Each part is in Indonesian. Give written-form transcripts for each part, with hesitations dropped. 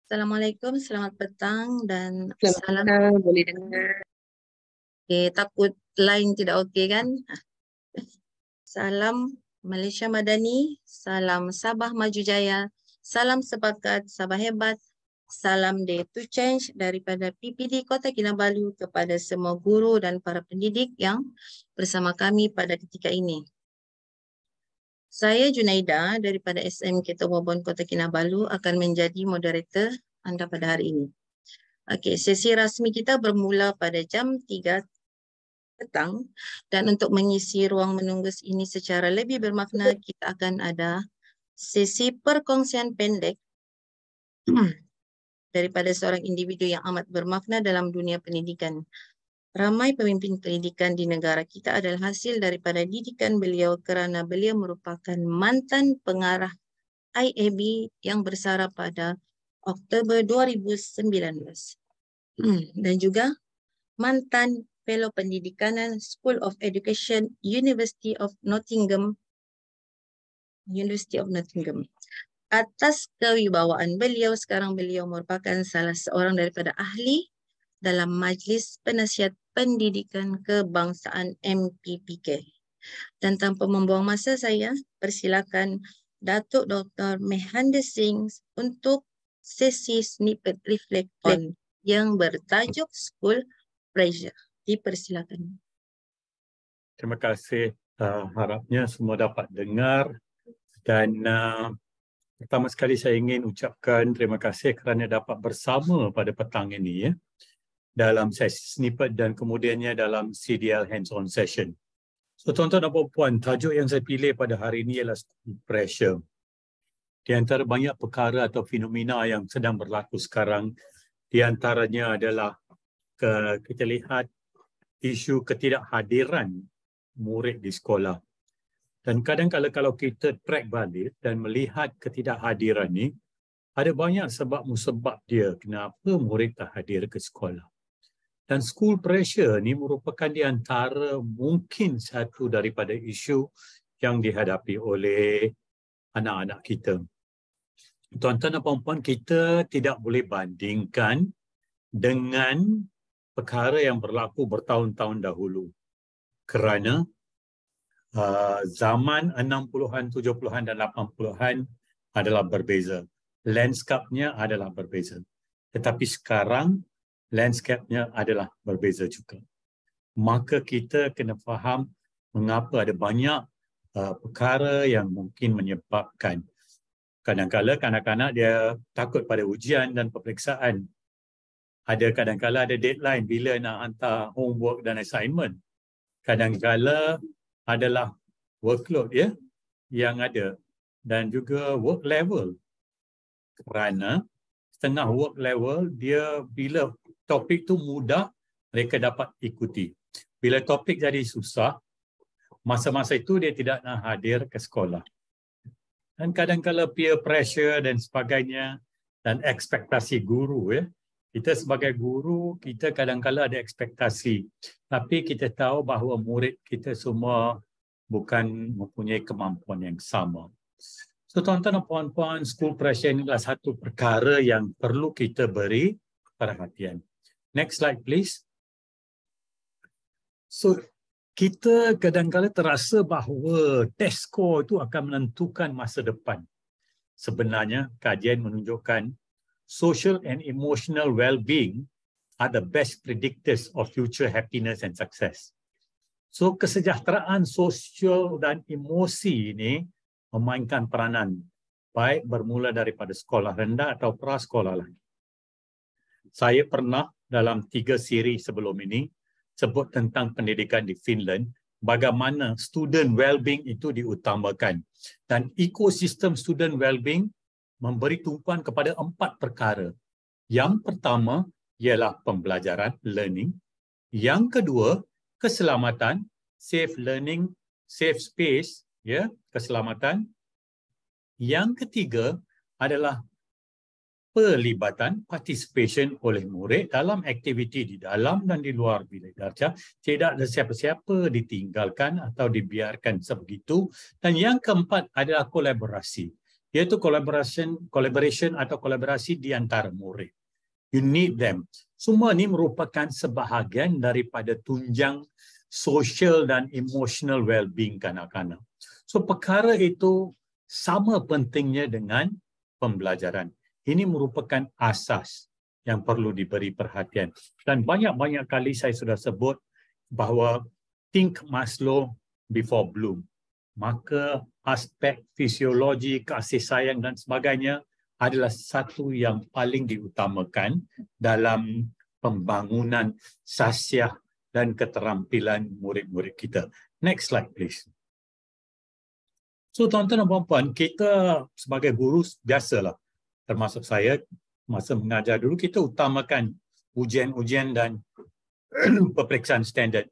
Assalamualaikum, selamat petang dan Selamat salam. petang, boleh dengar. Okay, takut line tidak okey kan? Salam Malaysia Madani, salam Sabah Maju Jaya, salam sepakat Sabah Hebat, salam Day to Change daripada PPD Kota Kinabalu kepada semua guru dan para pendidik yang bersama kami pada ketika ini. Saya Junaida daripada SMK Tomobon Kota Kinabalu akan menjadi moderator anda pada hari ini. Okey, sesi rasmi kita bermula pada jam 3 petang dan untuk mengisi ruang menunggu ini secara lebih bermakna, kita akan ada sesi perkongsian pendek daripada seorang individu yang amat bermakna dalam dunia pendidikan. Ramai pemimpin pendidikan di negara kita adalah hasil daripada didikan beliau kerana beliau merupakan mantan pengarah IAB yang bersara pada Oktober 2019 dan juga mantan Fellow Pendidikanan School of Education University of Nottingham. Atas kewibawaan beliau, sekarang beliau merupakan salah seorang daripada ahli dalam Majlis Penasihat Pendidikan Kebangsaan MPPK. Dan tanpa membuang masa, saya persilakan Datuk Dr. Mehander Singh untuk sesi snippet reflect on yang bertajuk School Pressure. Dipersilakan. Terima kasih. Harapnya semua dapat dengar. Dan pertama sekali saya ingin ucapkan terima kasih kerana dapat bersama pada petang ini dalam sesi snippet dan kemudiannya dalam CDL hands-on session. So tuan-tuan dan puan-puan, tajuk yang saya pilih pada hari ini ialah school pressure. Di antara banyak perkara atau fenomena yang sedang berlaku sekarang, di antaranya adalah kita lihat isu ketidakhadiran murid di sekolah. Dan kadang-kadang kalau kita track balik dan melihat ketidakhadiran ni, ada banyak sebab musabab dia kenapa murid tak hadir ke sekolah. Dan school pressure ni merupakan di antara mungkin satu daripada isu yang dihadapi oleh anak-anak kita. Tuan-tuan dan puan-puan, kita tidak boleh bandingkan dengan perkara yang berlaku bertahun-tahun dahulu. Kerana zaman 60-an, 70-an dan 80-an adalah berbeza. Landscape-nya adalah berbeza. Tetapi sekarang, landscape-nya adalah berbeza juga. Maka kita kena faham mengapa ada banyak perkara yang mungkin menyebabkan kadang-kadang kanak-kanak dia takut pada ujian dan peperiksaan. Ada kadang-kadang ada deadline bila nak hantar homework dan assignment. Kadang-kadang adalah workload yang ada dan juga work level. Kerana setengah work level dia bila topik tu mudah mereka dapat ikuti. Bila topik jadi susah, masa-masa itu dia tidak nak hadir ke sekolah. Dan kadang-kadang peer pressure dan sebagainya dan ekspektasi guru Kita sebagai guru, kita kadang-kadang ada ekspektasi. Tapi kita tahu bahawa murid kita semua bukan mempunyai kemampuan yang sama. So tuan-tuan dan puan-puan, school pressure ini adalah satu perkara yang perlu kita beri perhatian. Next slide please. So kita kadang-kadang terasa bahawa test score itu akan menentukan masa depan. Sebenarnya kajian menunjukkan social and emotional well-being are the best predictors of future happiness and success. So kesejahteraan sosial dan emosi ini memainkan peranan baik bermula daripada sekolah rendah atau prasekolah lagi. Saya pernah dalam 3 siri sebelum ini sebut tentang pendidikan di Finland, bagaimana student well-being itu diutamakan. Dan ekosistem student well-being memberi tumpuan kepada 4 perkara. Yang pertama ialah pembelajaran, learning. Yang kedua, keselamatan, safe learning, safe space, keselamatan. Yang ketiga adalah pelibatan, participation oleh murid dalam aktiviti di dalam dan di luar bilik darjah. Tidak ada siapa-siapa ditinggalkan atau dibiarkan sebegitu. Dan yang keempat adalah kolaborasi. iaitu collaboration atau kolaborasi di antara murid. You need them. Semua ini merupakan sebahagian daripada tunjang social dan emotional well-being kanak-kanak. So perkara itu sama pentingnya dengan pembelajaran. Ini merupakan asas yang perlu diberi perhatian. Dan banyak-banyak kali saya sudah sebut bahawa think Maslow before Bloom. Maka aspek fisiologi, kasih sayang dan sebagainya adalah satu yang paling diutamakan dalam pembangunan sasiah dan keterampilan murid-murid kita. Next slide please. So tuan-tuan dan puan-puan, kita sebagai guru biasalah, termasuk saya masa mengajar dulu, kita utamakan ujian-ujian dan peperiksaan standard.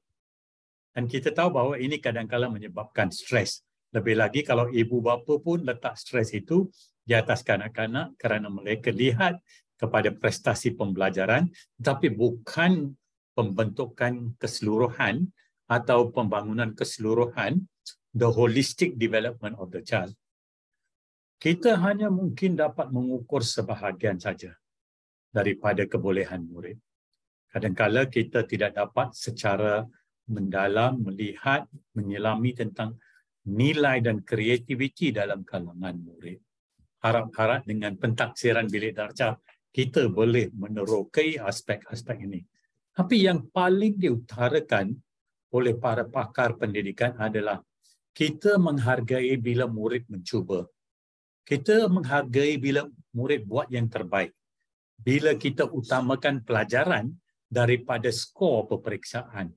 Dan kita tahu bahawa ini kadang-kadang menyebabkan stres. Lebih lagi kalau ibu bapa pun letak stres itu di atas kanak-kanak kerana mereka lihat kepada prestasi pembelajaran, tetapi bukan pembentukan keseluruhan atau pembangunan keseluruhan, the holistic development of the child. Kita hanya mungkin dapat mengukur sebahagian saja daripada kebolehan murid. Kadang-kadang kita tidak dapat secara mendalam melihat, menyelami tentang nilai dan kreativiti dalam kalangan murid. Harap-harap dengan pentaksiran bilik darjah, kita boleh menerokai aspek-aspek ini. Tapi yang paling diutarakan oleh para pakar pendidikan adalah kita menghargai bila murid mencuba. Kita menghargai bila murid buat yang terbaik. Bila kita utamakan pelajaran daripada skor peperiksaan.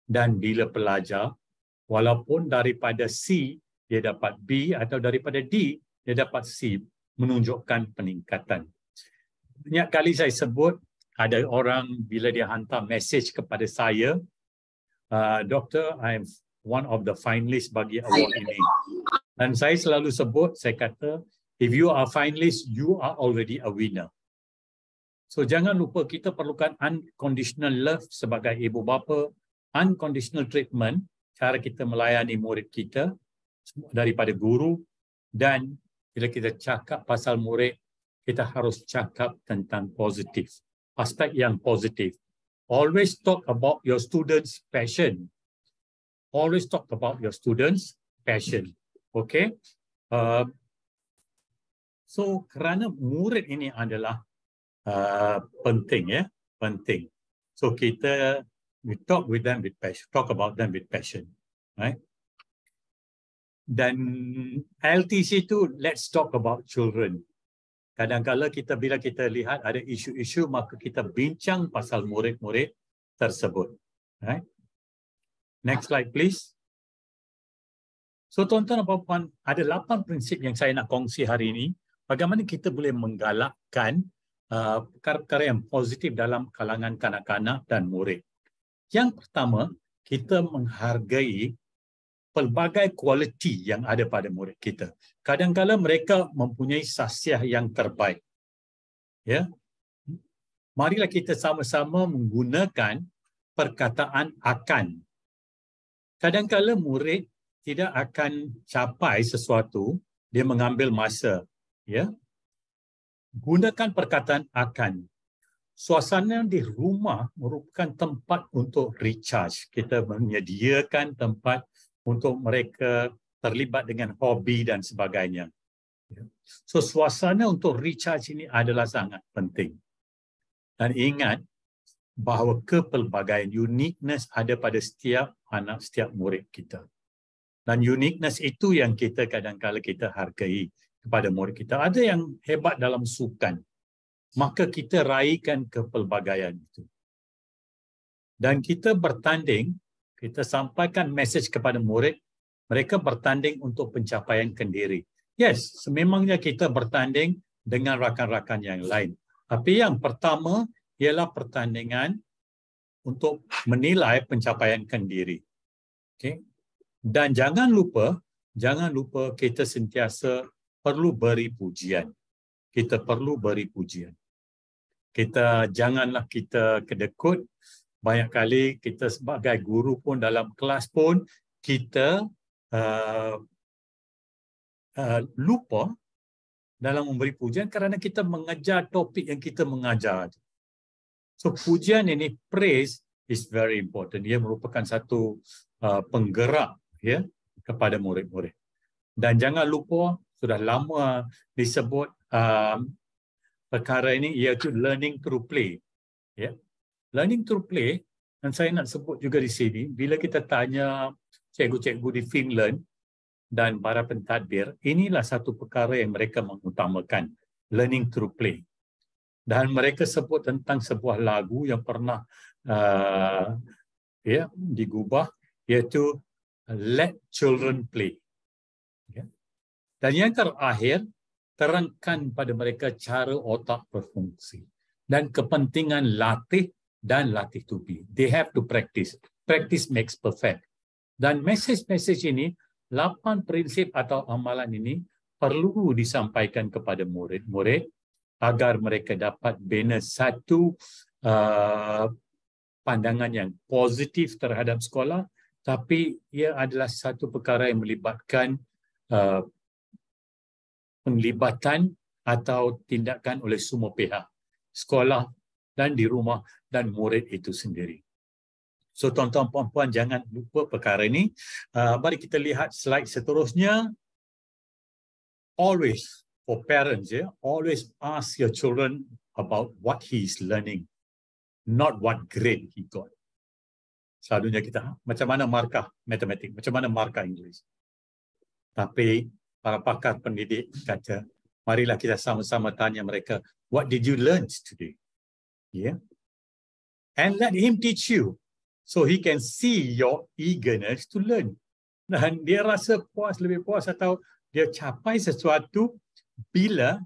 Dan bila pelajar, walaupun daripada C, dia dapat B atau daripada D, dia dapat C, menunjukkan peningkatan. Banyak kali saya sebut, ada orang bila dia hantar mesej kepada saya, Doktor, I'm one of the finalists bagi award ini. Dan saya selalu sebut, saya kata, if you are finalist, you are already a winner. So jangan lupa kita perlukan unconditional love sebagai ibu bapa, unconditional treatment, cara kita melayani murid kita daripada guru, dan bila kita cakap pasal murid, kita harus cakap tentang positif, aspek yang positif. Always talk about your students' passion. Always talk about your students' passion. Okay? So kerana murid ini adalah penting, ya, penting. So we talk with them with passion, talk about them with passion, right? Dan LTC itu let's talk about children. Kadang-kadang bila kita lihat ada isu-isu, maka kita bincang pasal murid-murid tersebut, right? Next slide please. So tuan-tuan dan puan-puan, ada 8 prinsip yang saya nak kongsi hari ini. Bagaimana kita boleh menggalakkan perkara-perkara yang positif dalam kalangan kanak-kanak dan murid. Yang pertama, kita menghargai pelbagai kualiti yang ada pada murid kita. Kadang-kadang mereka mempunyai sasiah yang terbaik. Ya. Marilah kita sama-sama menggunakan perkataan akan. Kadang-kadang murid tidak akan capai sesuatu, dia mengambil masa. Ya. Gunakan perkataan akan. Suasana di rumah merupakan tempat untuk recharge. Kita menyediakan tempat untuk mereka terlibat dengan hobi dan sebagainya. So suasana untuk recharge ini adalah sangat penting. Dan ingat bahawa kepelbagaian, uniqueness ada pada setiap anak, setiap murid kita. Dan uniqueness itu yang kita kadang-kadang kita hargai kepada murid kita. Ada yang hebat dalam sukan, maka kita raikan kepelbagaian itu. Dan kita bertanding, kita sampaikan mesej kepada murid, mereka bertanding untuk pencapaian kendiri. Yes, sememangnya kita bertanding dengan rakan-rakan yang lain. Tapi yang pertama ialah pertandingan untuk menilai pencapaian kendiri. Okay? Dan jangan lupa kita sentiasa perlu beri pujian. Kita perlu beri pujian. Janganlah kita kedekut. Banyak kali kita sebagai guru pun dalam kelas pun kita lupa dalam memberi pujian kerana kita mengejar topik yang kita mengajar. So pujian ini, praise is very important. Ia merupakan satu penggerak ya kepada murid-murid. Dan jangan lupa, sudah lama disebut perkara ini iaitu learning through play. Ya. Learning through play, dan saya nak sebut juga di sini, bila kita tanya cikgu-cikgu di Finland dan para pentadbir, inilah satu perkara yang mereka mengutamakan, learning through play. Dan mereka sebut tentang sebuah lagu yang pernah digubah, iaitu Let Children Play. Ya. Dan yang terakhir, terangkan pada mereka cara otak berfungsi dan kepentingan latih dan latih tubi. They have to practice. Practice makes perfect. Dan message-message ini, 8 prinsip atau amalan ini perlu disampaikan kepada murid-murid agar mereka dapat bina satu pandangan yang positif terhadap sekolah, tapi ia adalah satu perkara yang melibatkan penglibatan atau tindakan oleh semua pihak, sekolah dan di rumah dan murid itu sendiri. So tuan-tuan puan-puan, jangan lupa perkara ini. Mari kita lihat slide seterusnya. Always, for parents, always ask your children about what he is learning, not what grade he got. Selalunya kita, macam mana markah matematik, macam mana markah Inggeris. Tapi para pakar pendidik kata, marilah kita sama-sama tanya mereka, what did you learn today? Yeah. And let him teach you, so he can see your eagerness to learn. Dan dia rasa puas, lebih puas atau dia capai sesuatu bila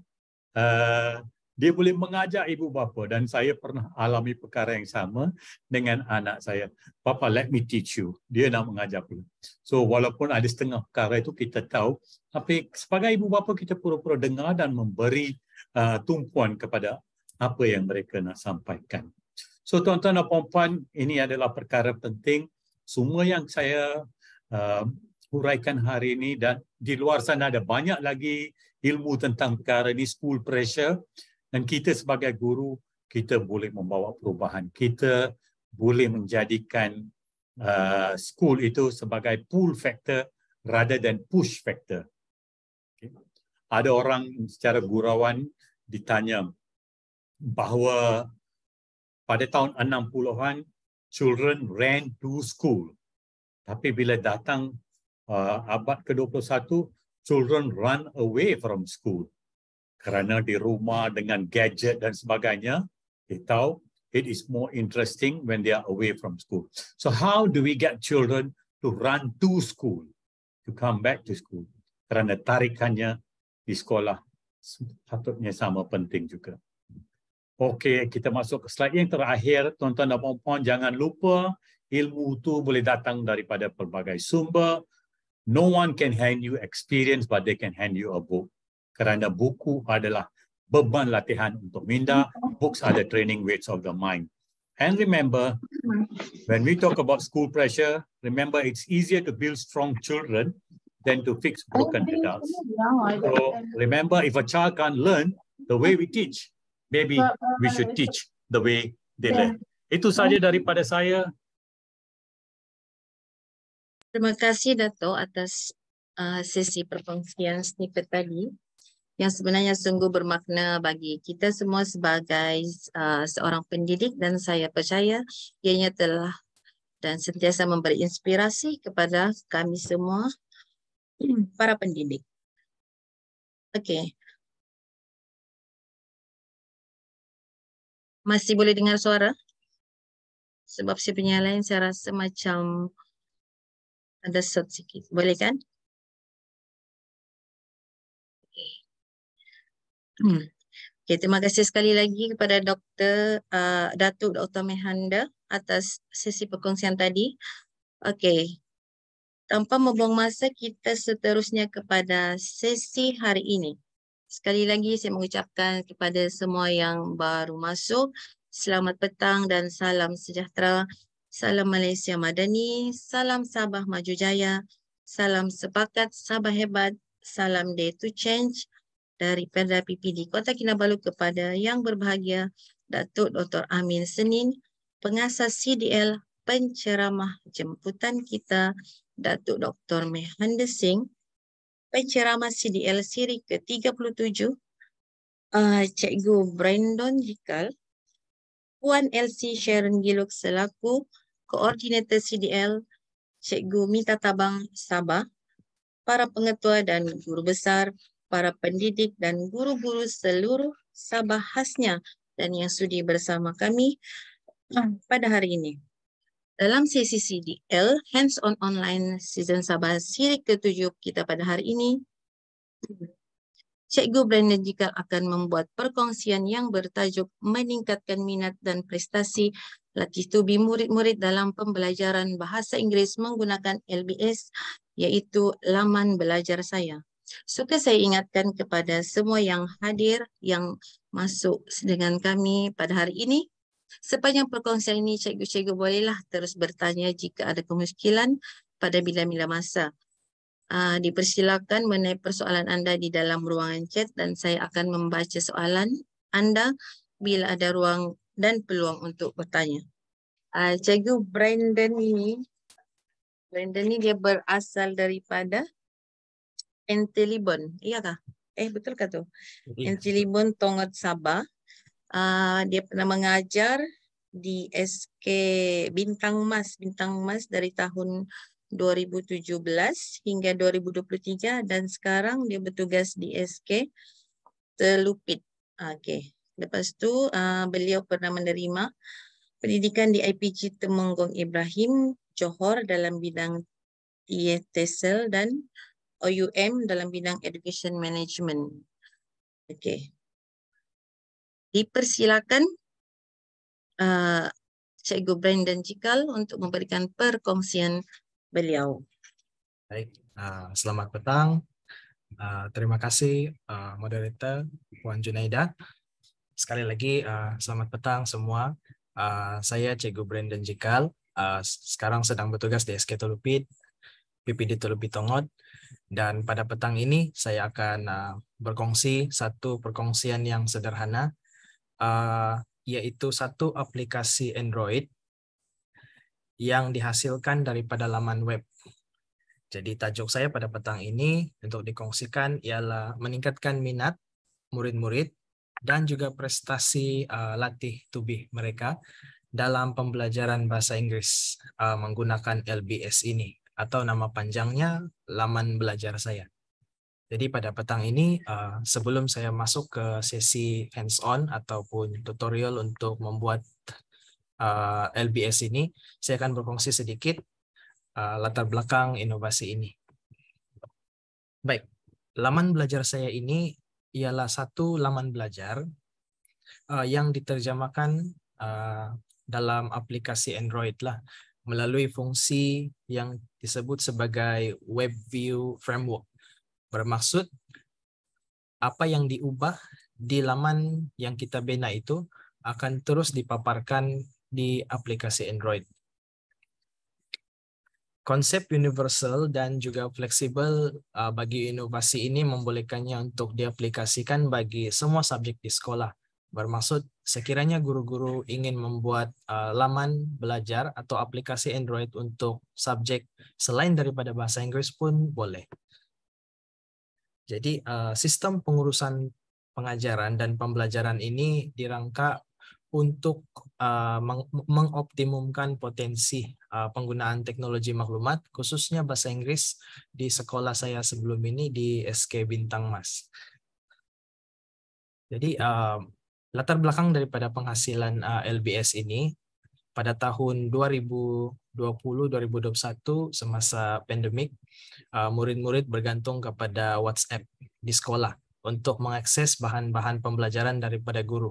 dia boleh mengajak ibu bapa. Dan saya pernah alami perkara yang sama dengan anak saya. Papa, let me teach you. Dia nak mengajar pula. So walaupun ada setengah perkara itu kita tahu, tapi sebagai ibu bapa kita pura-pura dengar dan memberi tumpuan kepada apa yang mereka nak sampaikan. So tuan-tuan dan puan-puan, ini adalah perkara penting. Semua yang saya huraikan hari ini, dan di luar sana ada banyak lagi ilmu tentang perkara ini, school pressure, dan kita sebagai guru, kita boleh membawa perubahan. Kita boleh menjadikan school itu sebagai pull factor rather than push factor. Okay. Ada orang secara gurauan ditanya bahawa pada tahun 60-an, children ran to school. Tapi bila datang abad ke-21, children run away from school. Kerana di rumah dengan gadget dan sebagainya, they tahu it is more interesting when they are away from school. So how do we get children to run to school, to come back to school? Kerana tarikannya di sekolah sepatutnya sama penting juga. Okey, kita masuk ke slide yang terakhir. Tuan-tuan dan puan-puan, jangan lupa ilmu itu boleh datang daripada pelbagai sumber. No one can hand you experience, but they can hand you a book. Kerana buku adalah beban latihan untuk minda. Books are the training weights of the mind. And remember, when we talk about school pressure, remember it's easier to build strong children than to fix broken adults. So remember, if a child can't learn the way we teach, maybe we should teach the way they learn. Itu saja daripada saya. Terima kasih Dato' atas sesi perkongsian snippet tadi yang sebenarnya sungguh bermakna bagi kita semua sebagai seorang pendidik, dan saya percaya ianya telah dan sentiasa memberi inspirasi kepada kami semua para pendidik. Okey. Masih boleh dengar suara? Sebab saya punya lain saya rasa macam ada short sikit. Boleh kan? Okay, terima kasih sekali lagi kepada Datuk Dr. Mehanda atas sesi perkongsian tadi. Okey. Tanpa membuang masa, kita seterusnya kepada sesi hari ini. Sekali lagi saya mengucapkan kepada semua yang baru masuk, selamat petang dan salam sejahtera. Salam Malaysia Madani, salam Sabah Maju Jaya, salam sepakat, Sabah hebat, salam Day to Change, daripada PPD Kota Kinabalu kepada Yang Berbahagia Datuk Dr. Amin Senin, pengasas CDL, penceramah jemputan kita Datuk Dr. Mehender Singh, penceramah CDL siri ke-37, Cikgu Brandon Jikal, Puan LC Sharon Giluk selaku Koordinator CDL, Cikgu Mita Tabang Sabah, para pengetua dan guru besar, para pendidik dan guru-guru seluruh Sabah khasnya dan yang sudi bersama kami pada hari ini. Dalam sesi CDL, Hands-on Online Season Sabah siri ke-7 kita pada hari ini, Cikgu Brandon Jikal akan membuat perkongsian yang bertajuk meningkatkan minat dan prestasi latih tubi murid-murid dalam pembelajaran bahasa Inggeris menggunakan LBS, iaitu laman belajar saya. Suka saya ingatkan kepada semua yang hadir, yang masuk dengan kami pada hari ini, sepanjang perkongsian ini cikgu-cikgu bolehlah terus bertanya jika ada kemusykilan pada bila-bila masa. Dipersilakan menaik persoalan anda di dalam ruangan chat dan saya akan membaca soalan anda bila ada ruang dan peluang untuk bertanya. Cikgu Brandon ni dia berasal daripada Entelibon, iyakah? Betulkah tu? Entelibon, Tongot, Sabah. Dia pernah mengajar di SK Bintang Mas dari tahun 2017 hingga 2023 dan sekarang dia bertugas di SK Telupit. Okey. Lepas tu beliau pernah menerima pendidikan di IPG Temenggong Ibrahim Johor dalam bidang TESOL dan OUM dalam bidang Education Management. Okey. Dipersilakan Cikgu Brandon Jikal untuk memberikan perkongsian beliau. Baik, selamat petang. Terima kasih moderator Puan Junaida. Sekali lagi selamat petang semua. Saya Cikgu Brandon Jikal. Sekarang sedang bertugas di SK Telupit, PPD Telupit Tongot. Dan pada petang ini saya akan berkongsi satu perkongsian yang sederhana, yaitu satu aplikasi Android yang dihasilkan daripada laman web. Jadi tajuk saya pada petang ini untuk dikongsikan ialah meningkatkan minat murid-murid dan juga prestasi latih tubih mereka dalam pembelajaran bahasa Inggris menggunakan LBS ini, atau nama panjangnya laman belajar saya. Jadi pada petang ini sebelum saya masuk ke sesi hands-on ataupun tutorial untuk membuat LBS ini, saya akan berkongsi sedikit latar belakang inovasi ini. Baik, laman belajar saya ini ialah satu laman belajar yang diterjemahkan dalam aplikasi Android lah melalui fungsi yang disebut sebagai Web View Framework. Bermaksud apa yang diubah di laman yang kita bina itu akan terus dipaparkan di aplikasi Android. Konsep universal dan juga fleksibel bagi inovasi ini membolehkannya untuk diaplikasikan bagi semua subjek di sekolah. Bermaksud sekiranya guru-guru ingin membuat laman belajar atau aplikasi Android untuk subjek selain daripada bahasa Inggris pun boleh. Jadi sistem pengurusan pengajaran dan pembelajaran ini dirangka untuk mengoptimumkan potensi penggunaan teknologi maklumat, khususnya bahasa Inggris di sekolah saya sebelum ini di SK Bintang Mas. Jadi latar belakang daripada penghasilan LBS ini pada tahun 2020-2021 semasa pandemik, murid-murid bergantung kepada WhatsApp di sekolah untuk mengakses bahan-bahan pembelajaran daripada guru.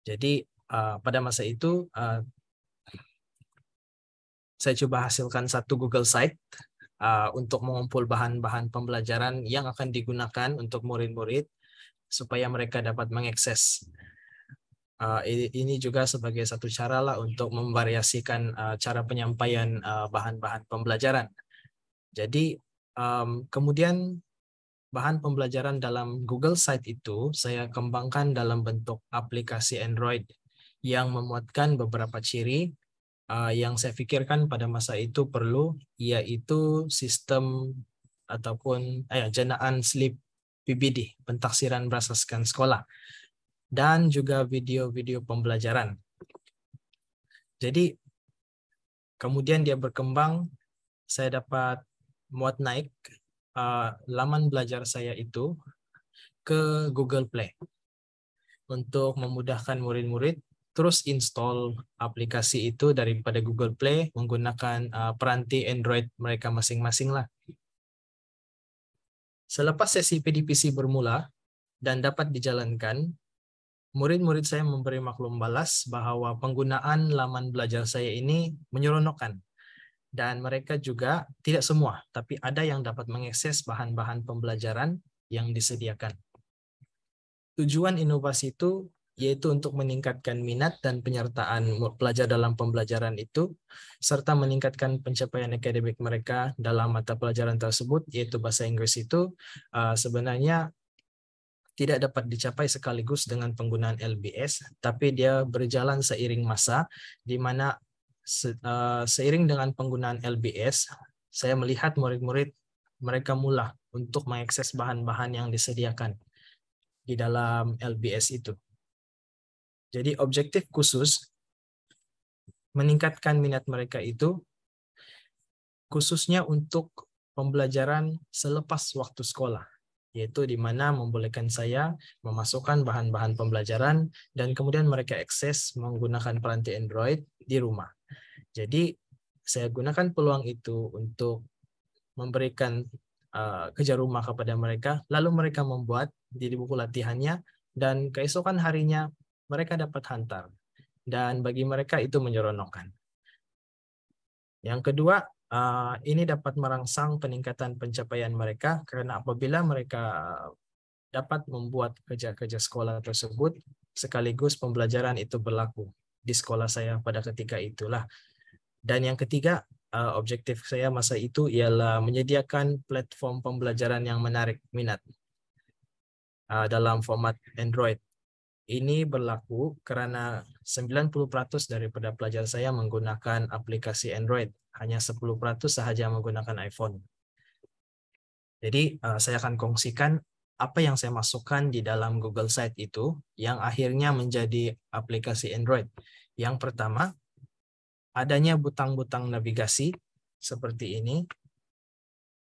Jadi pada masa itu saya coba hasilkan satu Google Site untuk mengumpul bahan-bahan pembelajaran yang akan digunakan untuk murid-murid supaya mereka dapat mengakses. Ini juga sebagai satu cara lah untuk memvariasikan cara penyampaian bahan-bahan pembelajaran. Jadi kemudian bahan pembelajaran dalam Google Site itu saya kembangkan dalam bentuk aplikasi Android yang memuatkan beberapa ciri yang saya pikirkan pada masa itu perlu, yaitu sistem ataupun jenaan slip PBD, pentaksiran berasaskan sekolah, dan juga video-video pembelajaran. Jadi kemudian dia berkembang, saya dapat muat naik laman belajar saya itu ke Google Play untuk memudahkan murid-murid terus install aplikasi itu daripada Google Play menggunakan peranti Android mereka masing-masing lah. Selepas sesi PDPC bermula dan dapat dijalankan, murid-murid saya memberi maklum balas bahwa penggunaan laman belajar saya ini menyeronokkan. Dan mereka juga, tidak semua, tapi ada yang dapat mengakses bahan-bahan pembelajaran yang disediakan. Tujuan inovasi itu yaitu untuk meningkatkan minat dan penyertaan pelajar dalam pembelajaran itu, serta meningkatkan pencapaian akademik mereka dalam mata pelajaran tersebut, yaitu bahasa Inggris itu sebenarnya tidak dapat dicapai sekaligus dengan penggunaan LBS, tapi dia berjalan seiring masa, di mana seiring dengan penggunaan LBS, saya melihat murid-murid mereka mula untuk mengakses bahan-bahan yang disediakan di dalam LBS itu. Jadi objektif khusus meningkatkan minat mereka itu khususnya untuk pembelajaran selepas waktu sekolah, yaitu di mana membolehkan saya memasukkan bahan-bahan pembelajaran dan kemudian mereka akses menggunakan peranti Android di rumah. Jadi saya gunakan peluang itu untuk memberikan kerja rumah kepada mereka, lalu mereka membuat di buku latihannya, dan keesokan harinya mereka dapat hantar. Dan bagi mereka itu menyeronokkan. Yang kedua, ini dapat merangsang peningkatan pencapaian mereka, karena apabila mereka dapat membuat kerja-kerja sekolah tersebut, sekaligus pembelajaran itu berlaku di sekolah saya pada ketika itulah. Dan yang ketiga, objektif saya masa itu ialah menyediakan platform pembelajaran yang menarik minat dalam format Android. Ini berlaku karena 90% daripada pelajar saya menggunakan aplikasi Android, hanya 10% sahaja menggunakan iPhone. Jadi saya akan kongsikan apa yang saya masukkan di dalam Google Site itu yang akhirnya menjadi aplikasi Android. Yang pertama, adanya butang-butang navigasi seperti ini.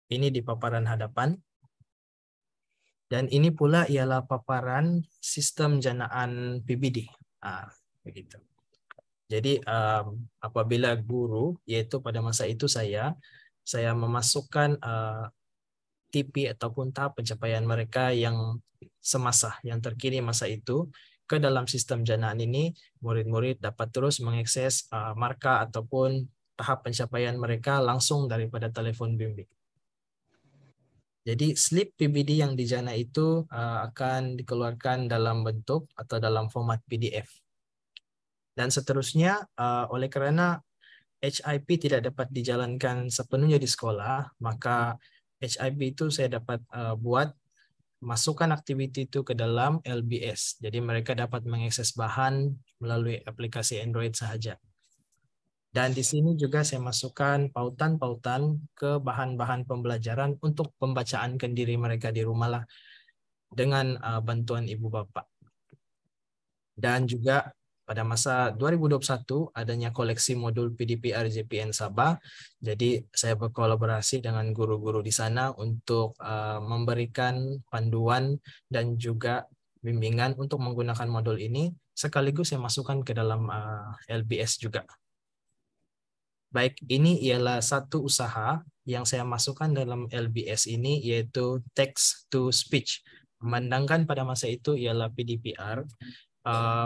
Ini di paparan hadapan. Dan ini pula ialah paparan sistem janaan PBD. Begitu. Jadi apabila guru, yaitu pada masa itu saya memasukkan TP ataupun tahap pencapaian mereka yang semasa, yang terkini masa itu, ke dalam sistem janaan ini, murid-murid dapat terus mengakses marka ataupun tahap pencapaian mereka langsung daripada telepon bimbing. Jadi slip PBD yang di Jana itu akan dikeluarkan dalam bentuk atau dalam format PDF. Dan seterusnya, oleh karena HIP tidak dapat dijalankan sepenuhnya di sekolah, maka HIP itu saya dapat buat masukkan aktiviti itu ke dalam LBS. Jadi mereka dapat mengakses bahan melalui aplikasi Android sahaja. Dan di sini juga saya masukkan pautan-pautan ke bahan-bahan pembelajaran untuk pembacaan kendiri mereka di rumah lah dengan bantuan ibu bapak. Dan juga pada masa 2021 adanya koleksi modul PDP RJPN Sabah. Jadi saya berkolaborasi dengan guru-guru di sana untuk memberikan panduan dan juga bimbingan untuk menggunakan modul ini, sekaligus saya masukkan ke dalam LBS juga. Baik, ini ialah satu usaha yang saya masukkan dalam LBS ini, yaitu text to speech. Memandangkan pada masa itu ialah PDPR,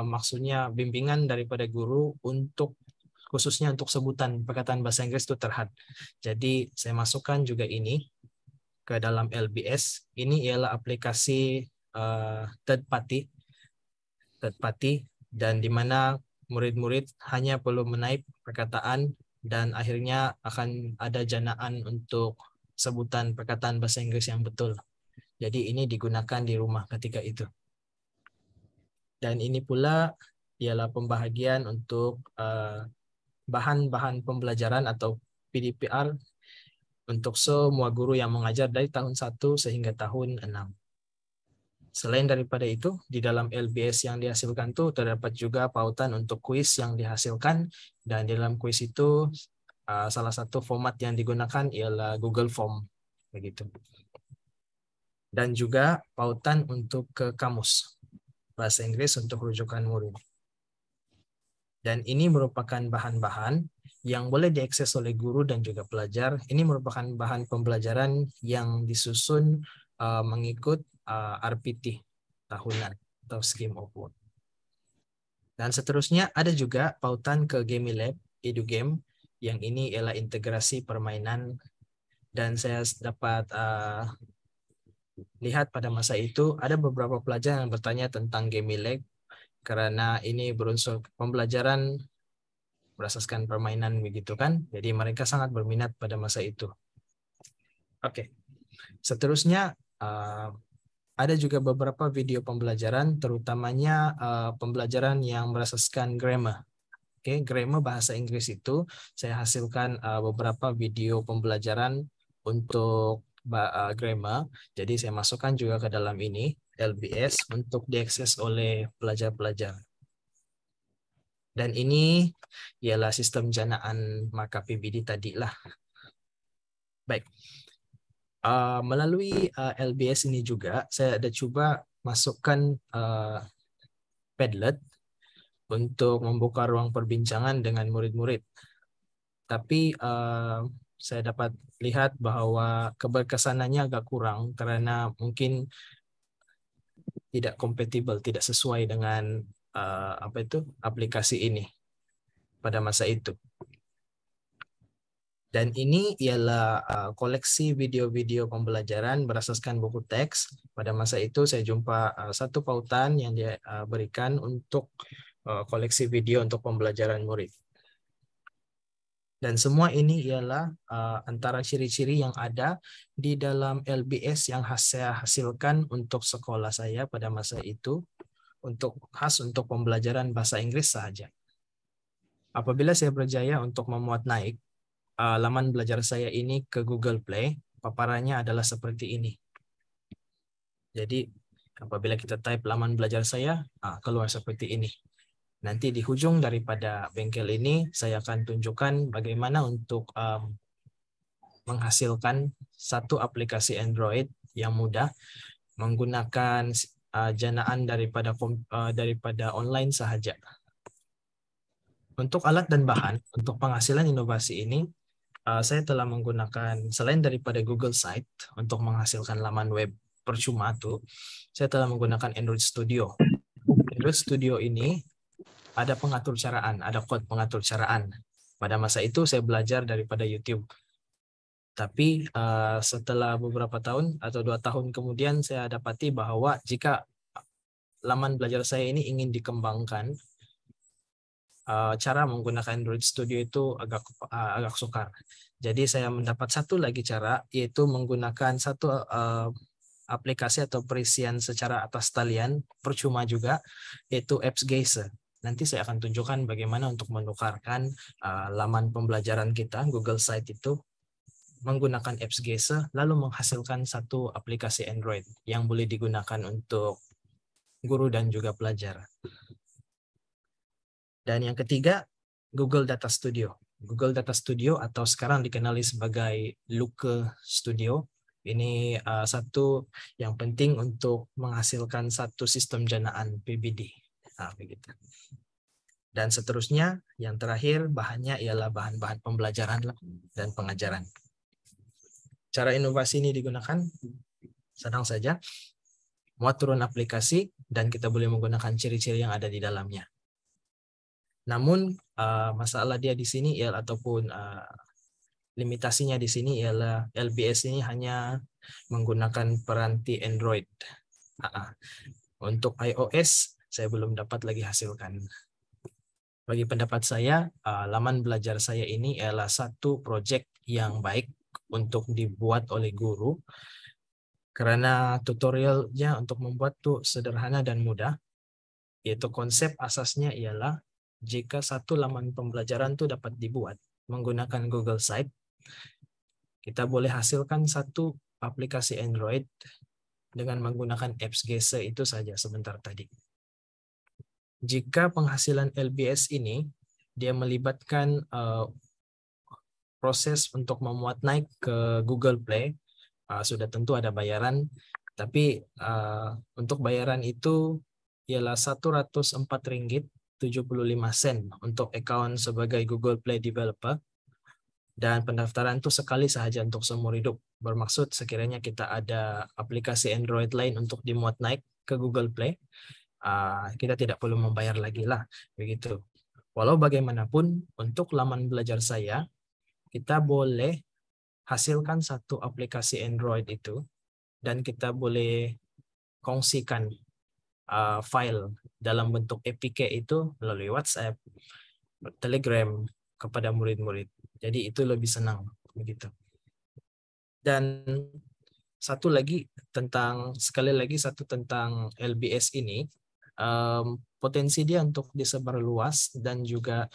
maksudnya bimbingan daripada guru untuk khususnya untuk sebutan perkataan bahasa Inggris itu terhad. Jadi saya masukkan juga ini ke dalam LBS. Ini ialah aplikasi third party, dan di mana murid-murid hanya perlu menaip perkataan dan akhirnya akan ada janaan untuk sebutan perkataan bahasa Inggris yang betul. Jadi ini digunakan di rumah ketika itu. Dan ini pula ialah pembahagian untuk bahan-bahan pembelajaran atau PDPR untuk semua guru yang mengajar dari tahun 1 sehingga tahun 6. Selain daripada itu, di dalam LBS yang dihasilkan itu terdapat juga pautan untuk kuis yang dihasilkan, dan di dalam kuis itu salah satu format yang digunakan ialah Google Form, begitu. Dan juga pautan untuk ke kamus bahasa Inggris untuk rujukan murid. Dan ini merupakan bahan-bahan yang boleh diakses oleh guru dan juga pelajar. Ini merupakan bahan pembelajaran yang disusun mengikut RPT tahunan atau Scheme of Work. Dan seterusnya ada juga pautan ke GamiLab, EduGame, yang ini ialah integrasi permainan. Dan saya dapat lihat pada masa itu ada beberapa pelajar yang bertanya tentang GamiLab karena ini berunsur pembelajaran berasaskan permainan begitu kan. Jadi mereka sangat berminat pada masa itu. Oke. Seterusnya ada juga beberapa video pembelajaran, terutamanya pembelajaran yang berasaskan grammar. Oke, grammar bahasa Inggris itu saya hasilkan beberapa video pembelajaran untuk grammar. Jadi saya masukkan juga ke dalam ini LBS untuk diakses oleh pelajar-pelajar. Dan ini ialah sistem janaan markah PBD tadi lah. Baik. Melalui LBS ini juga saya ada coba masukkan Padlet untuk membuka ruang perbincangan dengan murid-murid. Tapi saya dapat lihat bahwa keberkesanannya agak kurang karena mungkin tidak kompatibel, tidak sesuai dengan aplikasi ini pada masa itu. Dan ini ialah koleksi video-video pembelajaran berasaskan buku teks. Pada masa itu saya jumpa satu pautan yang dia berikan untuk koleksi video untuk pembelajaran murid. Dan semua ini ialah antara ciri-ciri yang ada di dalam LBS yang saya hasilkan untuk sekolah saya pada masa itu, khas untuk pembelajaran bahasa Inggris sahaja. Apabila saya berjaya untuk memuat naik laman belajar saya ini ke Google Play, paparannya adalah seperti ini. Jadi apabila kita type laman belajar saya, keluar seperti ini. Nanti di ujung daripada bengkel ini, saya akan tunjukkan bagaimana untuk menghasilkan satu aplikasi Android yang mudah menggunakan janaan daripada online sahaja. Untuk alat dan bahan, untuk penghasilan inovasi ini, saya telah menggunakan, selain daripada Google Site untuk menghasilkan laman web percuma itu, saya telah menggunakan Android Studio. Android Studio ini ada pengatur caraan, ada kod pengatur caraan. Pada masa itu saya belajar daripada YouTube. Tapi setelah beberapa tahun atau 2 tahun kemudian saya dapati bahwa jika laman belajar saya ini ingin dikembangkan, cara menggunakan Android Studio itu agak sukar. Jadi saya mendapat satu lagi cara, yaitu menggunakan satu aplikasi atau perisian secara atas talian, percuma juga, yaitu AppsGeyser. Nanti saya akan tunjukkan bagaimana untuk menukarkan laman pembelajaran kita, Google Site itu, menggunakan AppsGeyser, lalu menghasilkan satu aplikasi Android yang boleh digunakan untuk guru dan juga pelajar. Dan yang ketiga, Google Data Studio. Google Data Studio atau sekarang dikenali sebagai Looker Studio. Ini satu yang penting untuk menghasilkan satu sistem janaan PBD. Begitu. Dan seterusnya, yang terakhir bahannya ialah bahan-bahan pembelajaran dan pengajaran. Cara inovasi ini digunakan senang saja. Muat turun aplikasi dan kita boleh menggunakan ciri-ciri yang ada di dalamnya. Namun masalah dia di sini ataupun limitasinya di sini ialah LBS ini hanya menggunakan peranti Android. Untuk iOS saya belum dapat lagi hasilkan. Bagi pendapat saya, laman belajar saya ini ialah satu proyek yang baik untuk dibuat oleh guru Karena tutorialnya untuk membuat tuh sederhana dan mudah, yaitu konsep asasnya ialah jika satu laman pembelajaran tuh dapat dibuat menggunakan Google Site, kita boleh hasilkan satu aplikasi Android dengan menggunakan apps Gese itu saja sebentar tadi. Jika penghasilan LBS ini dia melibatkan proses untuk memuat naik ke Google Play, sudah tentu ada bayaran, tapi untuk bayaran itu ialah Rp104.75 untuk account sebagai Google Play developer, dan pendaftaran itu sekali sahaja untuk seumur hidup. Bermaksud sekiranya kita ada aplikasi Android lain untuk dimuat naik ke Google Play, kita tidak perlu membayar lagi lah, begitu. Walau bagaimanapun, untuk laman belajar saya, kita boleh hasilkan satu aplikasi Android itu, dan kita boleh kongsikan file dalam bentuk APK itu melalui WhatsApp, Telegram kepada murid-murid. Jadi itu lebih senang, begitu. Dan sekali lagi tentang LBS ini, potensi dia untuk disebar luas dan juga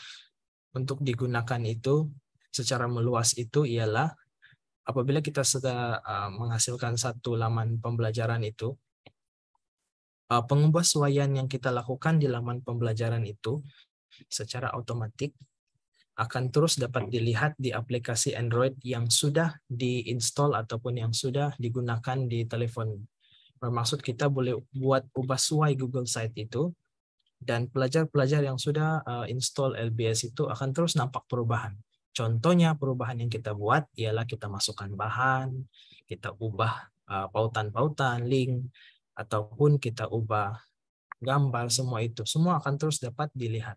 untuk digunakan itu secara meluas itu ialah apabila kita sudah menghasilkan satu laman pembelajaran itu, pengubahsuaian yang kita lakukan di laman pembelajaran itu secara otomatis akan terus dapat dilihat di aplikasi Android yang sudah diinstal ataupun yang sudah digunakan di telepon. Bermaksud kita boleh buat ubah suai Google Site itu, dan pelajar-pelajar yang sudah install LBS itu akan terus nampak perubahan. Contohnya perubahan yang kita buat ialah kita masukkan bahan, kita ubah pautan-pautan, link, ataupun kita ubah gambar, semua itu. Semua akan terus dapat dilihat.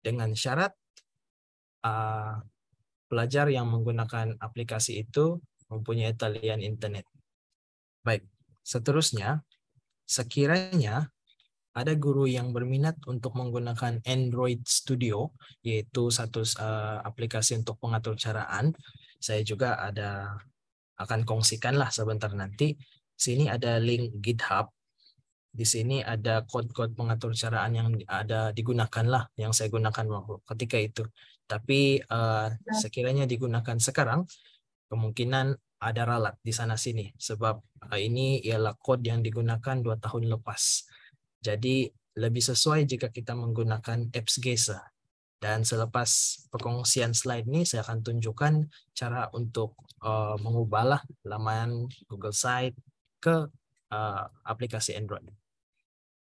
Dengan syarat pelajar yang menggunakan aplikasi itu mempunyai talian internet. Baik, seterusnya, sekiranya ada guru yang berminat untuk menggunakan Android Studio, yaitu satu aplikasi untuk pengatur caraan, saya juga akan kongsikan lah sebentar nanti. Sini ada link GitHub. Di sini ada kode-kode pengatur caraan yang digunakan lah, yang saya gunakan ketika itu. Tapi sekiranya digunakan sekarang, kemungkinan ada ralat di sana-sini. Sebab ini ialah kode yang digunakan 2 tahun lepas. Jadi lebih sesuai jika kita menggunakan apps Gese. Dan selepas perkongsian slide ini, saya akan tunjukkan cara untuk mengubahlah laman Google Site ke aplikasi Android.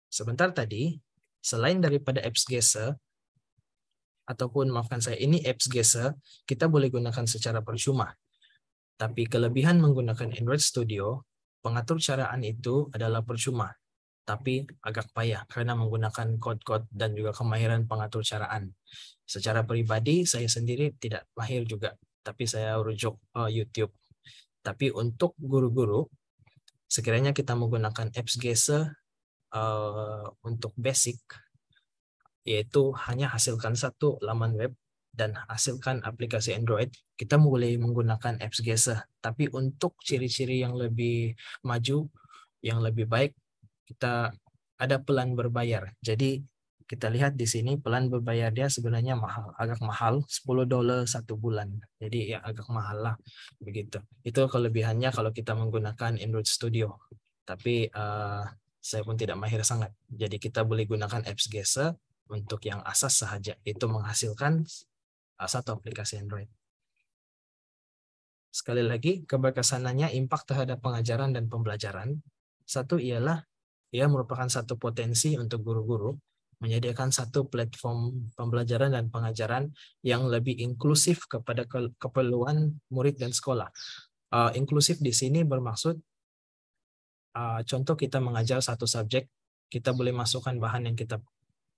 Sebentar tadi, selain daripada apps Gese, ataupun maafkan saya, ini apps Gese, kita boleh gunakan secara percuma. Tapi kelebihan menggunakan Android Studio, pengatur caraan itu adalah percuma, tapi agak payah karena menggunakan kode-kode dan juga kemahiran pengatur caraan. Secara pribadi, saya sendiri tidak mahir juga, tapi saya rujuk YouTube. Tapi untuk guru-guru, sekiranya kita menggunakan apps Gese untuk basic, yaitu hanya hasilkan satu laman web dan hasilkan aplikasi Android, kita boleh menggunakan apps Gese. Tapi untuk ciri-ciri yang lebih maju, yang lebih baik, kita ada plan berbayar. Jadi kita lihat di sini plan berbayar dia sebenarnya mahal, agak mahal, $10 1 bulan. Jadi ya agak mahal lah, begitu. Itu kelebihannya kalau kita menggunakan Android Studio. Tapi saya pun tidak mahir sangat. Jadi kita boleh gunakan apps Gese untuk yang asas sahaja, itu menghasilkan satu aplikasi Android. Sekali lagi, keberkesanannya impak terhadap pengajaran dan pembelajaran. Satu ialah ia merupakan satu potensi untuk guru-guru menyediakan satu platform pembelajaran dan pengajaran yang lebih inklusif kepada keperluan murid dan sekolah. Inklusif di sini bermaksud contoh kita mengajar satu subjek, kita boleh masukkan bahan yang kita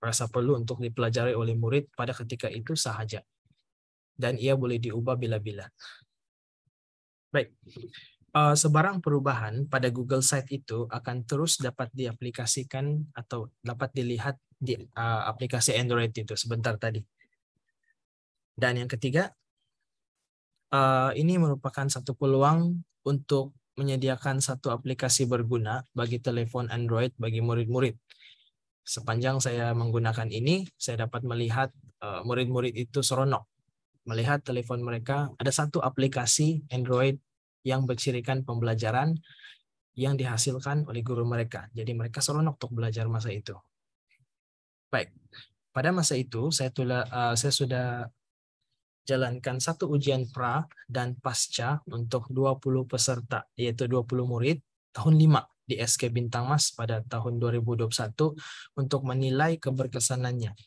rasa perlu untuk dipelajari oleh murid pada ketika itu sahaja. Dan ia boleh diubah bila-bila. Baik, sebarang perubahan pada Google Site itu akan terus dapat diaplikasikan atau dapat dilihat di aplikasi Android itu sebentar tadi. Dan yang ketiga, ini merupakan satu peluang untuk menyediakan satu aplikasi berguna bagi telepon Android bagi murid-murid. Sepanjang saya menggunakan ini, saya dapat melihat murid-murid itu seronok melihat telepon mereka ada satu aplikasi Android yang bercirikan pembelajaran yang dihasilkan oleh guru mereka. Jadi mereka seronok untuk belajar masa itu. Baik, pada masa itu saya sudah jalankan satu ujian pra dan pasca untuk 20 peserta, yaitu 20 murid tahun 5 di SK Bintang Mas pada tahun 2021 untuk menilai keberkesanannya.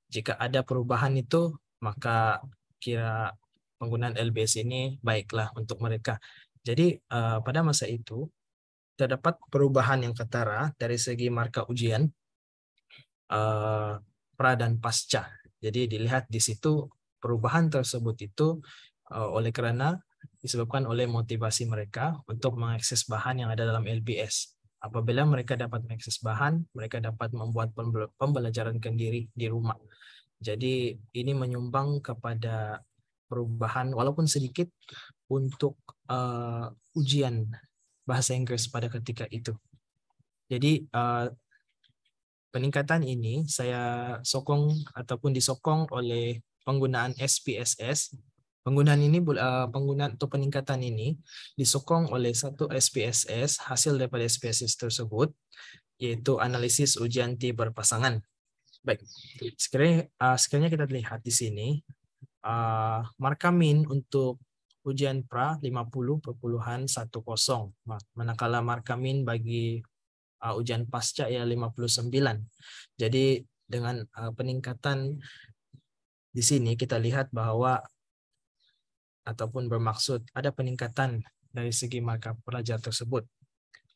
Jika ada perubahan itu, maka kira penggunaan LBS ini baiklah untuk mereka. Jadi pada masa itu terdapat perubahan yang ketara dari segi marka ujian pra dan pasca. Jadi dilihat di situ perubahan tersebut itu oleh karena disebabkan oleh motivasi mereka untuk mengakses bahan yang ada dalam LBS. Apabila mereka dapat mengakses bahan, mereka dapat membuat pembelajaran sendiri di rumah. Jadi ini menyumbang kepada perubahan walaupun sedikit untuk ujian bahasa Inggris pada ketika itu. Jadi peningkatan ini saya sokong ataupun disokong oleh penggunaan SPSS. Penggunaan untuk peningkatan ini disokong oleh satu SPSS, hasil daripada SPSS tersebut, yaitu analisis ujian T berpasangan. Baik, sekiranya kita lihat di sini, marka min untuk ujian pra 50,10, manakala marka min bagi ujian pasca ya 59. Jadi dengan peningkatan di sini kita lihat bahwa ataupun bermaksud ada peningkatan dari segi marka pelajar tersebut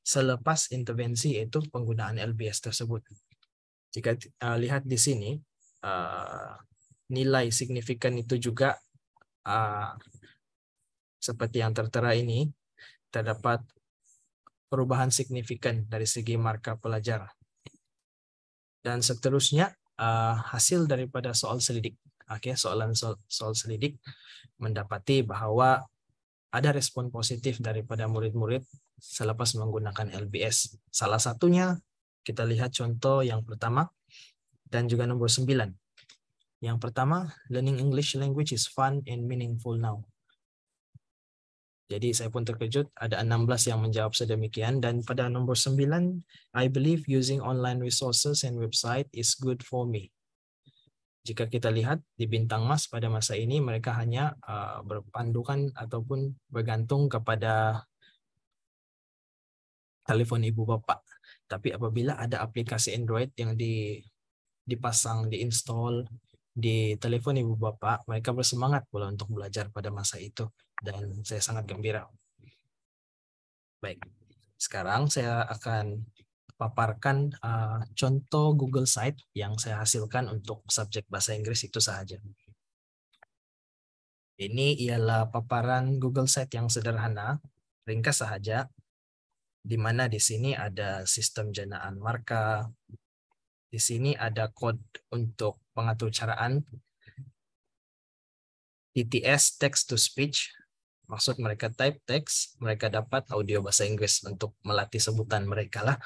selepas intervensi yaitu penggunaan LBS tersebut. Jika lihat di sini nilai signifikan itu juga seperti yang tertera ini terdapat perubahan signifikan dari segi marka pelajar. Dan seterusnya hasil daripada soal selidik. Oke, soal selidik mendapati bahwa ada respon positif daripada murid-murid selepas menggunakan LBS. Salah satunya kita lihat contoh yang pertama dan juga nomor 9. Yang pertama, learning English language is fun and meaningful now. Jadi saya pun terkejut, ada 16 yang menjawab sedemikian. Dan pada nomor 9, I believe using online resources and website is good for me. Jika kita lihat di Bintang Mas pada masa ini, mereka hanya berpandukan ataupun bergantung kepada telepon ibu bapak. Tapi apabila ada aplikasi Android yang dipasang, diinstal di telepon ibu bapak, mereka bersemangat pula untuk belajar pada masa itu. Dan saya sangat gembira. Baik, sekarang saya akan paparkan contoh Google Site yang saya hasilkan untuk subjek bahasa Inggris itu saja. Ini ialah paparan Google Site yang sederhana, ringkas saja, di mana di sini ada sistem jenaan marka, di sini ada kode untuk pengaturcaraan, TTS text to speech, maksud mereka type text, mereka dapat audio bahasa Inggris untuk melatih sebutan mereka lah.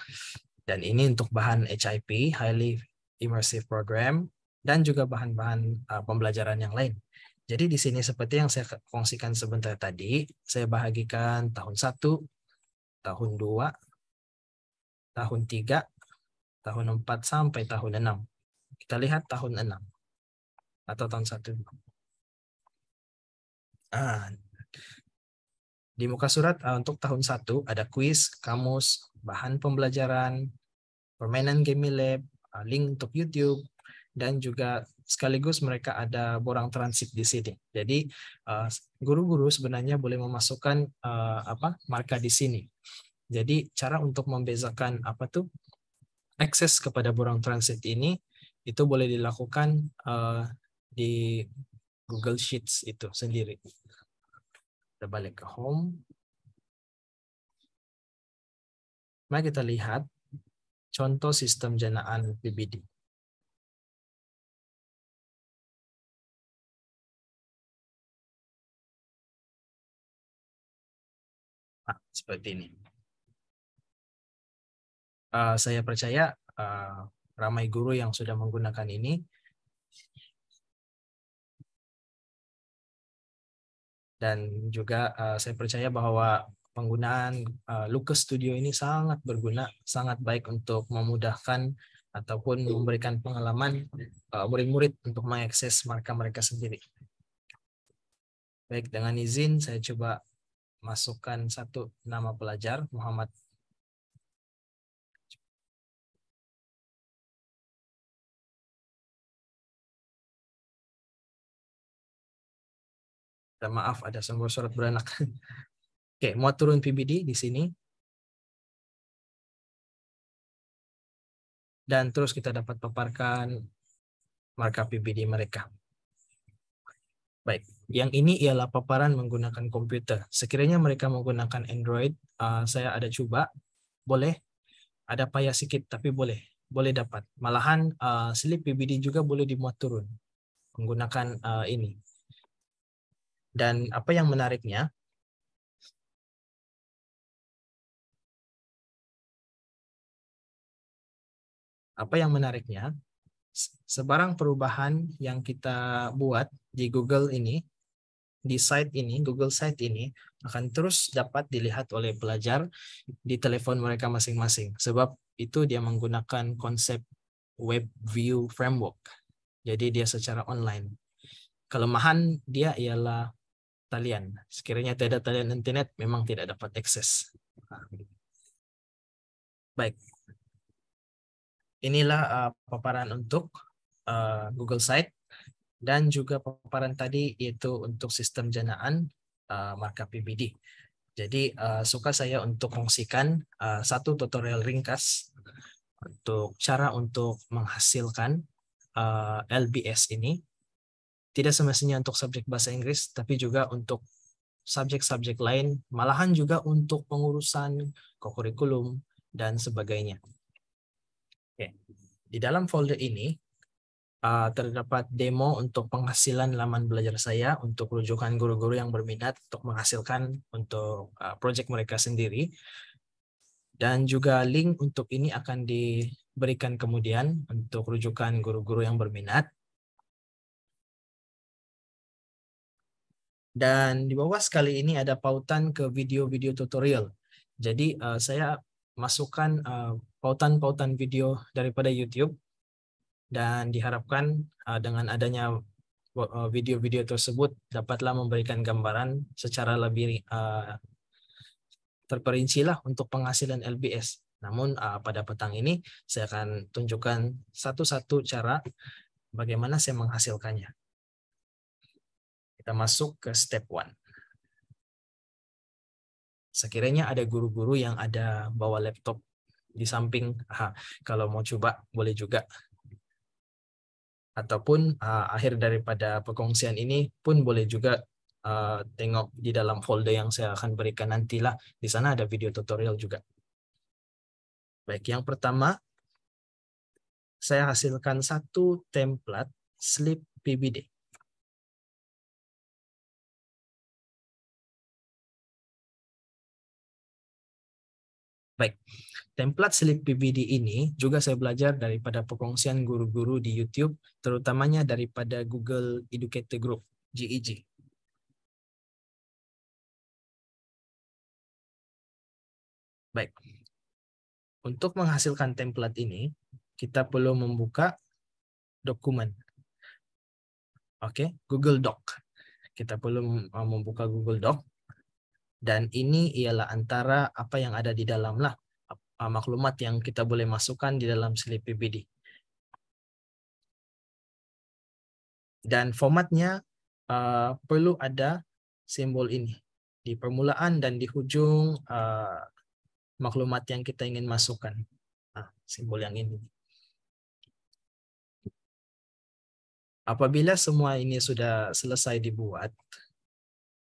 Dan ini untuk bahan HIP, Highly Immersive Program, dan juga bahan-bahan pembelajaran yang lain. Jadi di sini seperti yang saya kongsikan sebentar tadi, saya bahagikan tahun 1, tahun 2, tahun 3, tahun 4, sampai tahun 6. Kita lihat tahun 6 atau tahun 1. Di muka surat untuk tahun 1 ada kuis, kamus, bahan pembelajaran, permainan game lab, link untuk YouTube, dan juga sekaligus mereka ada borang transit di sini. Jadi guru-guru sebenarnya boleh memasukkan marka di sini. Jadi cara untuk membezakan akses kepada borang transit ini itu boleh dilakukan di Google Sheets itu sendiri. Kita balik ke home. Mari kita lihat contoh sistem jenaan PBD. Seperti ini. Saya percaya ramai guru yang sudah menggunakan ini. Dan juga saya percaya bahwa penggunaan Lucas Studio ini sangat berguna, sangat baik untuk memudahkan ataupun memberikan pengalaman murid-murid untuk mengakses marka mereka sendiri. Baik, dengan izin saya coba masukkan satu nama pelajar, Muhammad. Maaf, ada sumber surat beranak. Oke, mau turun PBD di sini. Dan terus kita dapat paparkan marka PBD mereka. Baik, yang ini ialah paparan menggunakan komputer. Sekiranya mereka menggunakan Android, saya ada coba, boleh, ada payah sedikit, tapi boleh dapat. Malahan slip PBD juga boleh dimuat turun menggunakan ini. Dan apa yang menariknya, sebarang perubahan yang kita buat di Google ini, di site ini, Google Site ini akan terus dapat dilihat oleh pelajar di telepon mereka masing-masing. Sebab itu dia menggunakan konsep Web View Framework. Jadi dia secara online. Kelemahan dia ialah talian. Sekiranya tidak ada talian internet, memang tidak dapat akses. Baik. Inilah paparan untuk Google Site dan juga paparan tadi yaitu untuk sistem janaan marka PBD. Jadi suka saya untuk kongsikan satu tutorial ringkas untuk cara untuk menghasilkan LBS ini. Tidak semestinya untuk subjek bahasa Inggris, tapi juga untuk subjek-subjek lain, malahan juga untuk pengurusan kurikulum dan sebagainya. Oke. Di dalam folder ini terdapat demo untuk penghasilan laman belajar saya untuk rujukan guru-guru yang berminat untuk menghasilkan untuk proyek mereka sendiri. Dan juga link untuk ini akan diberikan kemudian untuk rujukan guru-guru yang berminat. Dan di bawah sekali ini ada pautan ke video-video tutorial. Jadi saya masukkan pautan-pautan video daripada YouTube dan diharapkan dengan adanya video-video tersebut dapatlah memberikan gambaran secara lebih terperinci lah untuk penghasilan LBS. Namun pada petang ini saya akan tunjukkan satu-satu cara bagaimana saya menghasilkannya. Kita masuk ke step 1. Sekiranya ada guru-guru yang ada bawa laptop di samping, kalau mau coba boleh juga. Ataupun akhir daripada perkongsian ini pun boleh juga tengok di dalam folder yang saya akan berikan nantilah. Di sana ada video tutorial juga. Baik, yang pertama saya hasilkan satu template slip PBD. Baik, template slip PBD ini juga saya belajar daripada perkongsian guru-guru di YouTube, terutamanya daripada Google Educator Group, GEG. Baik, untuk menghasilkan template ini, kita perlu membuka dokumen. Oke, Google Doc. Kita perlu membuka Google Doc. Dan ini ialah antara apa yang ada di dalam lah, maklumat yang kita boleh masukkan di dalam slip PBD. Dan formatnya perlu ada simbol ini di permulaan dan di ujung maklumat yang kita ingin masukkan. Simbol yang ini. Apabila semua ini sudah selesai dibuat,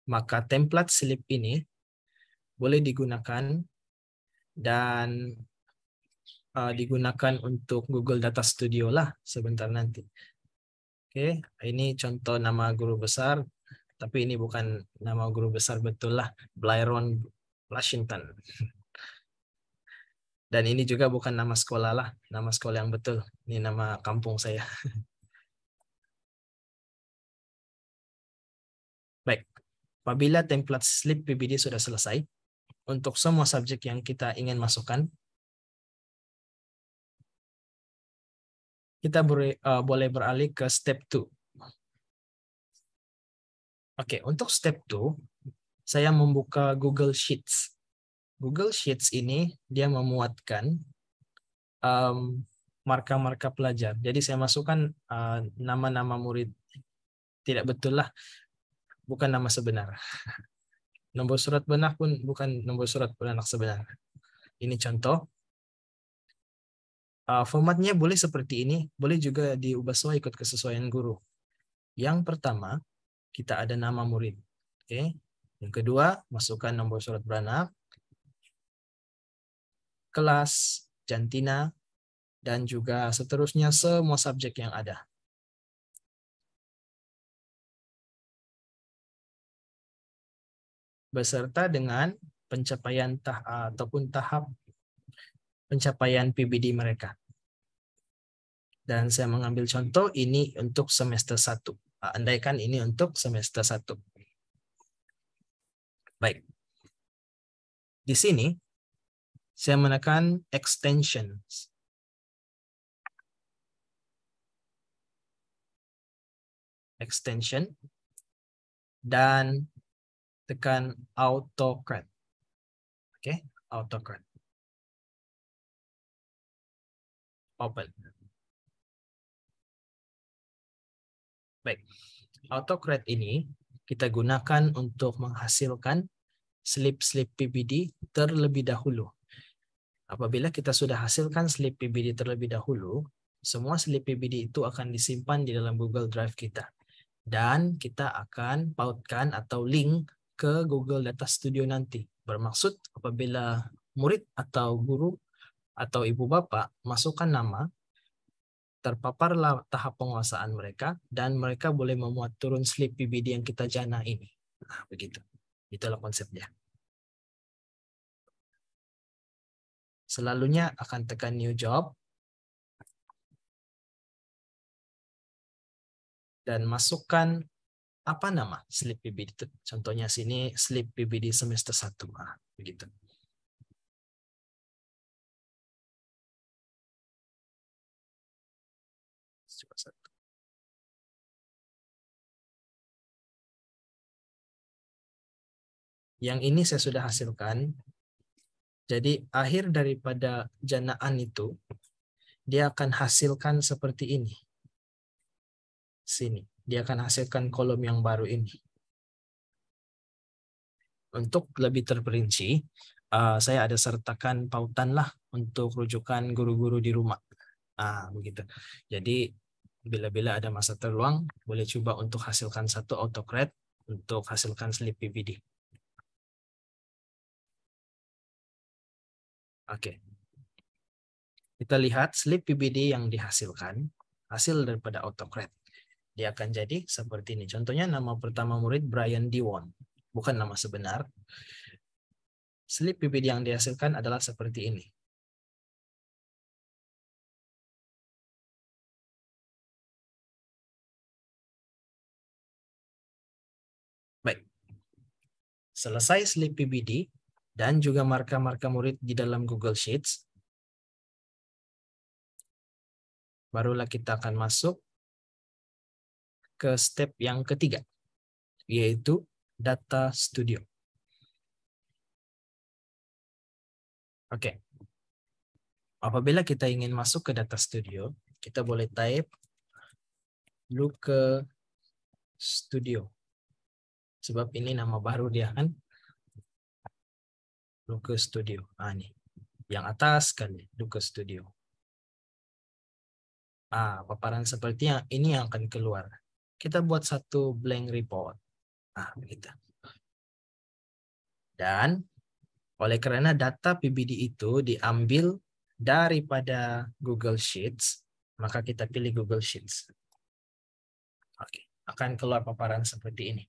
maka template slip ini boleh digunakan dan digunakan untuk Google Data Studio lah sebentar nanti. Oke, ini contoh nama guru besar, tapi ini bukan nama guru besar betul lah, Byron Washington. Dan ini juga bukan nama sekolah lah, nama sekolah yang betul. Ini nama kampung saya. Baik, apabila template slip PBD sudah selesai, untuk semua subjek yang kita ingin masukkan, kita boleh beralih ke step 2. Oke, untuk step 2, saya membuka Google Sheets. Google Sheets ini dia memuatkan marka-marka pelajar. Jadi saya masukkan nama-nama murid. Tidak betul lah, bukan nama sebenar. Nomor surat benar pun bukan nomor surat beranak sebenar. Ini contoh. Formatnya boleh seperti ini, boleh juga diubah sesuai ikut kesesuaian guru. Yang pertama, kita ada nama murid. Oke. Yang kedua, masukkan nomor surat beranak, kelas, jantina, dan juga seterusnya semua subjek yang ada. Beserta dengan pencapaian ataupun tahap pencapaian PBD mereka. Dan saya mengambil contoh ini untuk semester 1. Andaikan ini untuk semester 1. Baik. Di sini saya menekan extensions. Extension dan tekan AutoCAD. Oke, AutoCAD. Open. Baik. AutoCAD ini kita gunakan untuk menghasilkan slip-slip PBD terlebih dahulu. Apabila kita sudah hasilkan slip PBD terlebih dahulu, semua slip PBD itu akan disimpan di dalam Google Drive kita. Dan kita akan pautkan atau link ke Google Data Studio nanti. Bermaksud apabila murid atau guru atau ibu bapak masukkan nama, terpaparlah tahap penguasaan mereka, dan mereka boleh memuat turun slip PBD yang kita jana ini. Nah, begitu. Itulah konsepnya. Selalunya akan tekan new job, dan masukkan apa nama slip PBD itu. Contohnya sini slip PBD semester 1. Nah, begitu. Coba satu. Yang ini saya sudah hasilkan. Jadi akhir daripada janaan itu, dia akan hasilkan seperti ini. Sini, dia akan hasilkan kolom yang baru ini. Untuk lebih terperinci, saya ada sertakan pautan lah untuk rujukan guru-guru di rumah. Begitu. Jadi bila-bila ada masa terluang, boleh coba untuk hasilkan satu AutoCAD untuk hasilkan slip PBD. Oke. Kita lihat slip PBD yang dihasilkan, hasil daripada AutoCAD. Dia akan jadi seperti ini. Contohnya nama pertama murid Brian Diwon, bukan nama sebenar. Slip PBD yang dihasilkan adalah seperti ini. Baik. Selesai slip PBD dan juga marka-marka murid di dalam Google Sheets, barulah kita akan masuk ke step yang ketiga, yaitu Data Studio. Oke. Apabila kita ingin masuk ke Data Studio, kita boleh type Looker Studio. Sebab ini nama baru dia kan. Looker Studio. Ini. Yang atas kan Looker Studio. Paparan seperti yang ini yang akan keluar. Kita buat satu blank report. Begitu. Dan oleh karena data PBD itu diambil daripada Google Sheets, maka kita pilih Google Sheets. Oke, akan keluar paparan seperti ini.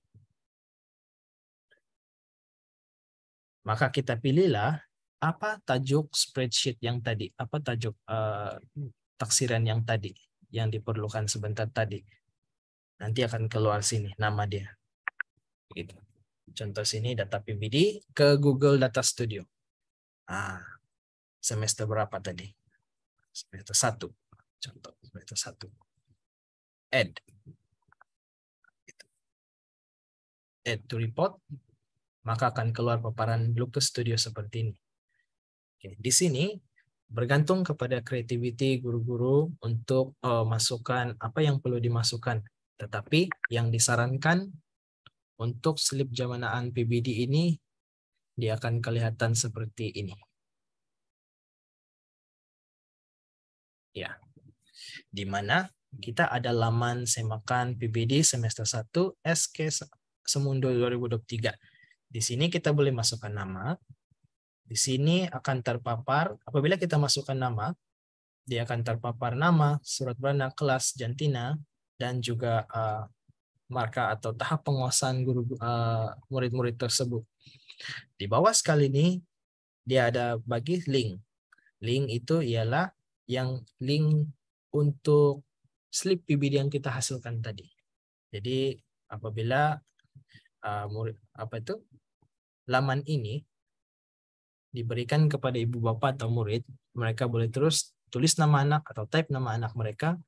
Maka kita pilihlah apa tajuk spreadsheet yang tadi, apa tajuk taksiran yang tadi, yang diperlukan sebentar tadi. Nanti akan keluar sini nama dia. Gitu. Contoh sini data PBD ke Google Data Studio. Semester berapa tadi? Semester 1. Contoh semester 1. Add. Add to report. Maka akan keluar paparan Looker Studio seperti ini. Oke, di sini bergantung kepada creativity guru-guru untuk masukkan apa yang perlu dimasukkan. Tetapi yang disarankan untuk slip jamanaan PBD ini, dia akan kelihatan seperti ini. Ya, di mana kita ada laman semakan PBD semester 1 SK Semundo 2023. Di sini kita boleh masukkan nama. Di sini akan terpapar, apabila kita masukkan nama, dia akan terpapar nama, surat beranda, kelas, jantina, dan juga marka atau tahap penguasaan guru murid-murid tersebut. Di bawah sekali ini, dia ada bagi link. Link itu ialah yang link untuk slip PBD yang kita hasilkan tadi. Jadi apabila laman ini diberikan kepada ibu bapak atau murid, mereka boleh terus tulis nama anak atau type nama anak mereka,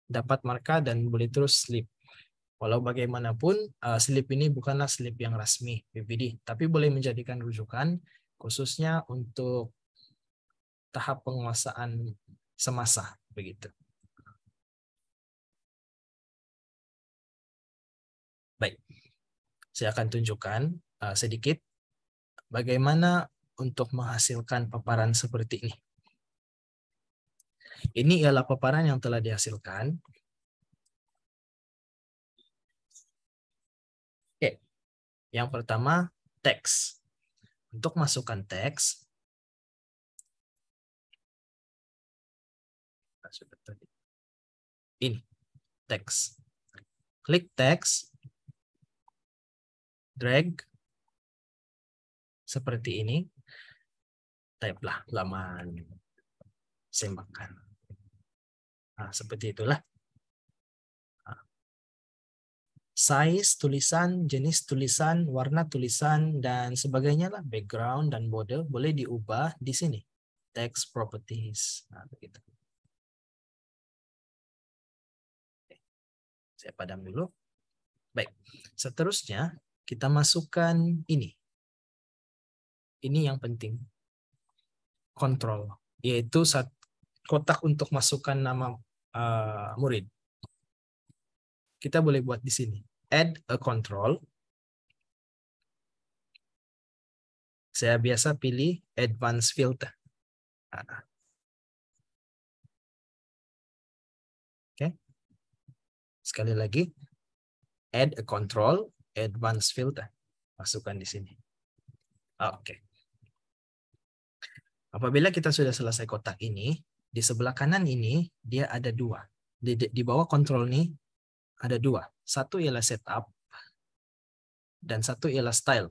dapat marka dan boleh terus slip. Walau bagaimanapun slip ini bukanlah slip yang resmi PBD, tapi boleh menjadikan rujukan khususnya untuk tahap penguasaan semasa begitu. Baik, saya akan tunjukkan sedikit bagaimana untuk menghasilkan paparan seperti ini. Ini ialah paparan yang telah dihasilkan. Oke, yang pertama teks. Untuk masukkan teks, ini teks. Klik teks, drag seperti ini, type-lah laman semakan. Nah, seperti itulah. Size tulisan, jenis tulisan, warna tulisan, dan sebagainya lah, background dan border boleh diubah di sini. Text properties. Nah, begitu. Oke. Saya padam dulu. Baik, seterusnya kita masukkan ini. Ini yang penting. Kontrol, yaitu kotak untuk masukkan nama murid. Kita boleh buat di sini. Add a control. Saya biasa pilih advanced filter. Oke. Sekali lagi. Add a control, advanced filter. Masukkan di sini. Oke. Apabila kita sudah selesai kotak ini, di sebelah kanan ini dia ada dua. Di bawah kontrol ini ada dua. Satu ialah setup dan satu ialah style.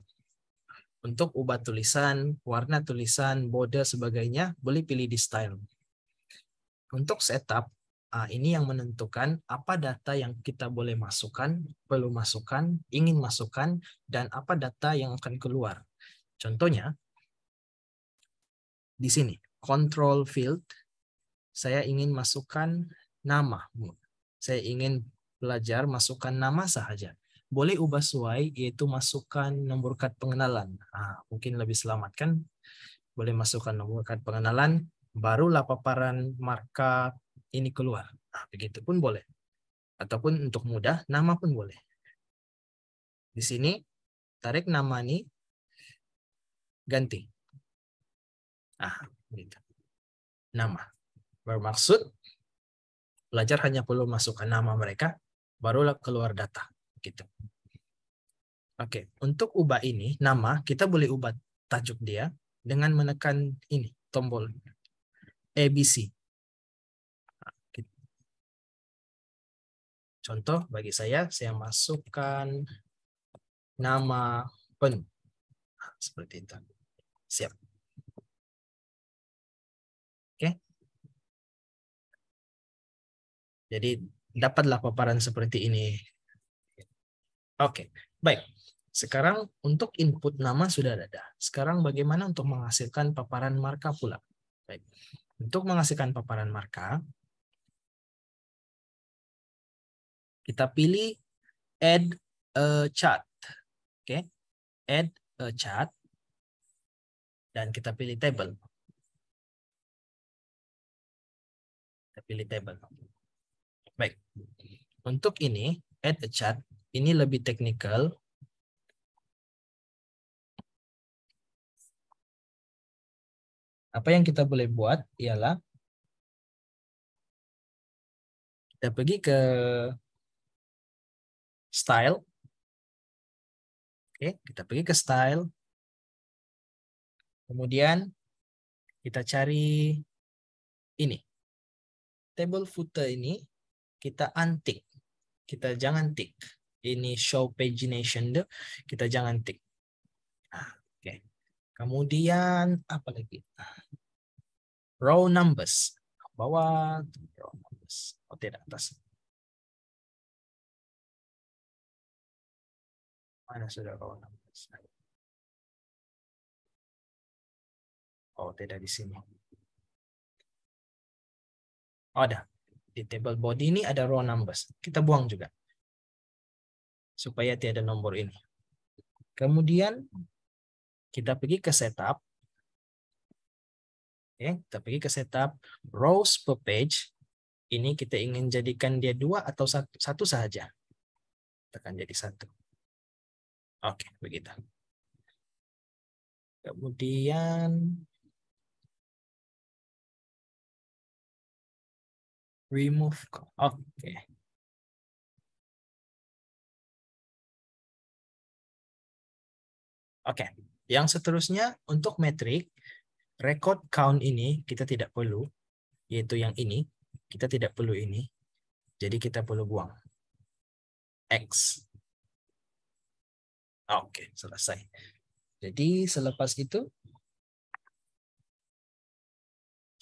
Untuk ubah tulisan, warna tulisan, border, sebagainya, boleh pilih di style. Untuk setup, ini yang menentukan apa data yang kita boleh masukkan, perlu masukkan, ingin masukkan, dan apa data yang akan keluar. Contohnya, di sini, control field, saya ingin masukkan nama. Saya ingin belajar masukkan nama sahaja. Boleh ubah sesuai, yaitu masukkan nomor kad pengenalan. Mungkin lebih selamat kan? Boleh masukkan nomor kad pengenalan, barulah paparan marka ini keluar. Begitu pun boleh. Ataupun untuk mudah, nama pun boleh. Di sini, tarik nama ini, ganti. Gitu. Nama. Bermaksud, pelajar hanya perlu masukkan nama mereka, barulah keluar data. Gitu. Oke, untuk ubah ini, nama, kita boleh ubah tajuk dia dengan menekan ini, tombol ABC. Contoh bagi saya masukkan nama penuh. Seperti itu. Siap. Oke. Jadi dapatlah paparan seperti ini. Oke, baik. Sekarang untuk input nama sudah ada. Sekarang bagaimana untuk menghasilkan paparan marka pula? Baik. Untuk menghasilkan paparan marka, kita pilih add a chart. Oke. Add a chart. Dan kita pilih table. Kita pilih table. Baik. Untuk ini, add a chart, ini lebih teknikal. Apa yang kita boleh buat ialah kita pergi ke style. Oke, kita pergi ke style. Kemudian kita cari ini. Table footer ini kita untick. Kita jangan tick. Ini show pagination deh, kita jangan tick. Oke. Kemudian apa lagi? Row numbers. Bawah row numbers. Oh, tidak atas. Mana sudah row numbers? Oh, tidak di sini. Oh, ada. Di table body ini ada row numbers. Kita buang juga. Supaya tiada nomor ini. Kemudian kita pergi ke setup. Oke, kita pergi ke setup. Rows per page. Ini kita ingin jadikan dia 2 atau satu saja. Tekan jadi 1. Oke, begitu. Kemudian remove. Oke. Oke. Yang seterusnya untuk metrik record count ini kita tidak perlu, yaitu yang ini kita tidak perlu ini. Jadi kita perlu buang X. Oke, selesai. Jadi selepas itu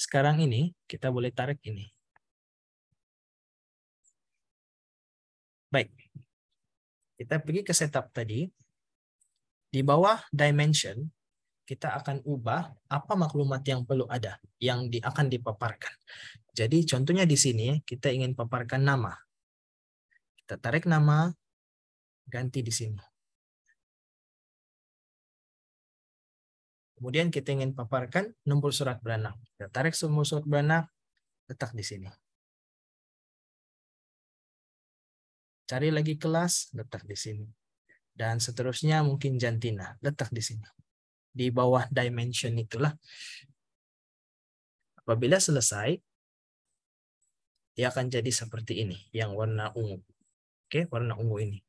sekarang ini kita boleh tarik ini. Baik. Kita pergi ke setup tadi. Di bawah dimension, kita akan ubah apa maklumat yang perlu ada, yang akan dipaparkan. Jadi contohnya di sini, kita ingin paparkan nama. Kita tarik nama, ganti di sini. Kemudian kita ingin paparkan nomor surat beranak. Kita tarik nomor surat beranak, letak di sini. Cari lagi kelas, letak di sini. Dan seterusnya mungkin jantina, letak di sini. Di bawah dimension itulah. Apabila selesai, dia akan jadi seperti ini, yang warna ungu. Oke, warna ungu ini.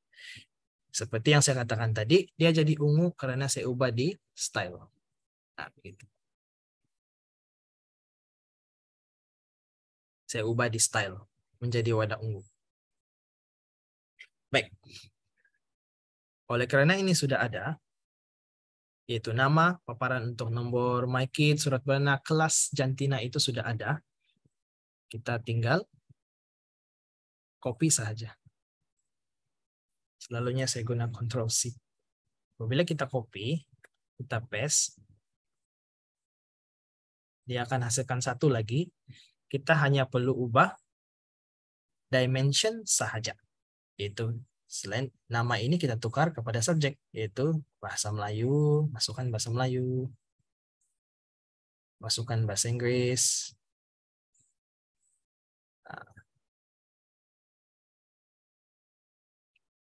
Seperti yang saya katakan tadi, dia jadi ungu karena saya ubah di style. Nah, begitu. Saya ubah di style, menjadi warna ungu. Baik. Oleh karena ini sudah ada, yaitu nama, paparan untuk nomor MyKid, surat beranak, kelas jantina itu sudah ada. Kita tinggal copy saja. Selalunya saya guna Ctrl+C. Apabila kita copy, kita paste, dia akan hasilkan satu lagi. Kita hanya perlu ubah dimension sahaja. Yaitu selain nama ini kita tukar kepada subjek, yaitu bahasa Melayu, masukkan bahasa Melayu, masukkan bahasa Inggris,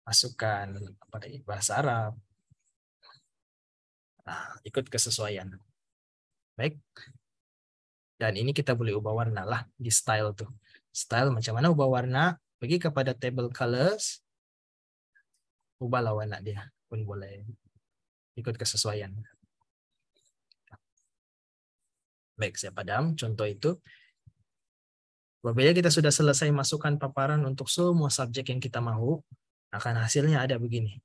masukkan bahasa Arab. Nah, ikut kesesuaian. Baik. Dan ini kita boleh ubah warna lah di style tuh. Style macam mana ubah warna? Pergi kepada table colors, ubahlah warna dia pun boleh, ikut kesesuaian. Baik, saya padam contoh itu. Apabila kita sudah selesai masukkan paparan untuk semua subjek yang kita mau, akan hasilnya ada begini.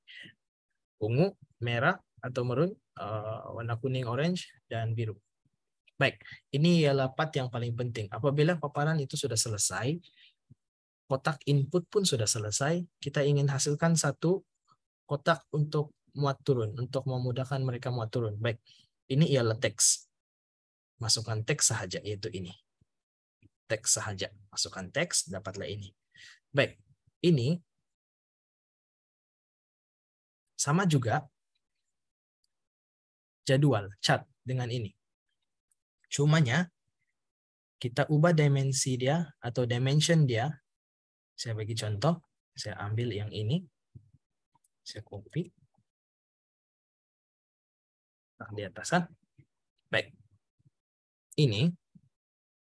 Ungu, merah, atau merun, warna kuning, orange, dan biru. Baik, ini ialah part yang paling penting. Apabila paparan itu sudah selesai, kotak input pun sudah selesai, kita ingin hasilkan satu kotak untuk muat turun, untuk memudahkan mereka muat turun. Baik, ini ialah teks. Masukkan teks sahaja, yaitu ini. Teks sahaja. Masukkan teks, dapatlah ini. Baik, ini sama juga jadwal, chart dengan ini. Cumanya, kita ubah dimensi dia atau dimension dia. Saya bagi contoh, saya ambil yang ini. Saya copy. Nah, di atasan. Baik. Ini,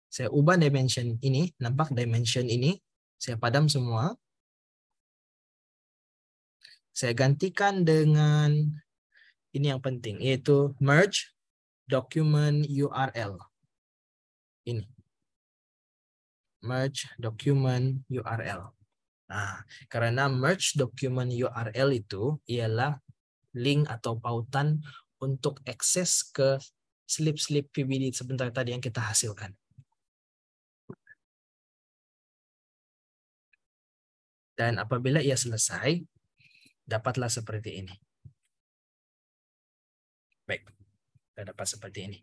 saya ubah dimension ini. Nampak dimension ini. Saya padam semua. Saya gantikan dengan ini yang penting, yaitu merge document URL. Ini. Merge document URL. Nah, karena merge document URL itu ialah link atau pautan untuk akses ke slip-slip PBD sebentar tadi yang kita hasilkan. Dan apabila ia selesai, dapatlah seperti ini. Baik, kita dapat seperti ini.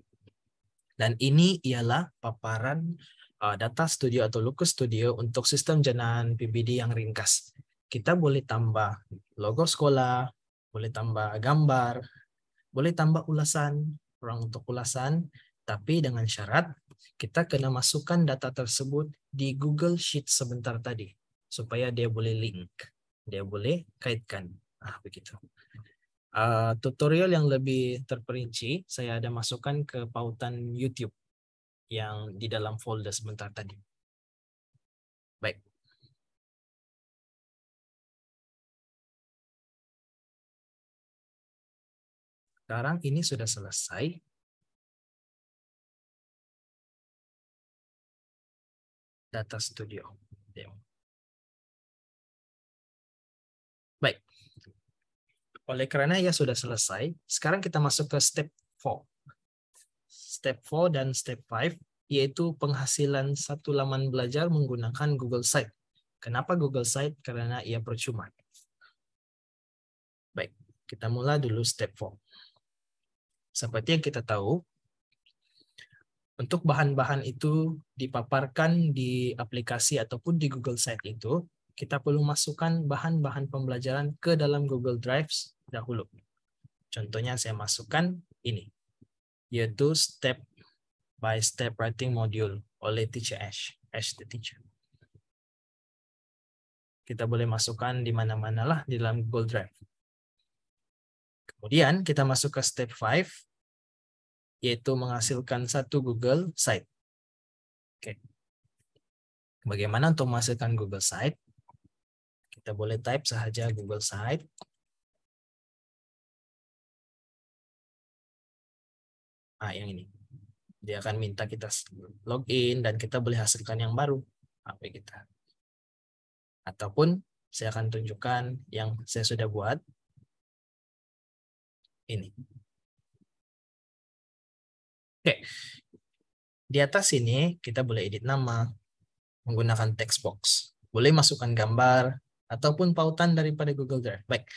Dan ini ialah paparan data studio atau Looker Studio untuk sistem jenaan PBD yang ringkas. Kita boleh tambah logo sekolah, boleh tambah gambar, boleh tambah ulasan, ruang untuk ulasan, tapi dengan syarat kita kena masukkan data tersebut di Google Sheet sebentar tadi, supaya dia boleh link, dia boleh kaitkan. Nah, begitu. Tutorial yang lebih terperinci saya ada masukkan ke pautan YouTube yang di dalam folder sebentar tadi. Baik. Sekarang ini sudah selesai. Data Studio. Baik. Oleh karena ya sudah selesai, sekarang kita masuk ke step 4. Step 4 dan step 5, yaitu penghasilan satu laman belajar menggunakan Google Site. Kenapa Google Site? Karena ia percuma. Baik, kita mulai dulu step 4. Seperti yang kita tahu, untuk bahan-bahan itu dipaparkan di aplikasi ataupun di Google Site itu, kita perlu masukkan bahan-bahan pembelajaran ke dalam Google Drive dahulu. Contohnya saya masukkan ini, yaitu step by step writing module oleh Teacher Ash the teacher. Kita boleh masukkan di mana-mana lah di dalam Google Drive. Kemudian kita masuk ke step 5, yaitu menghasilkan satu Google Site. Oke. Bagaimana untuk menghasilkan Google Site? Kita boleh type sahaja Google Site. Yang ini. Dia akan minta kita login dan kita boleh hasilkan yang baru HP kita. Ataupun saya akan tunjukkan yang saya sudah buat. Ini. Oke. Di atas ini kita boleh edit nama menggunakan text box. Boleh masukkan gambar ataupun pautan daripada Google Drive. Baik.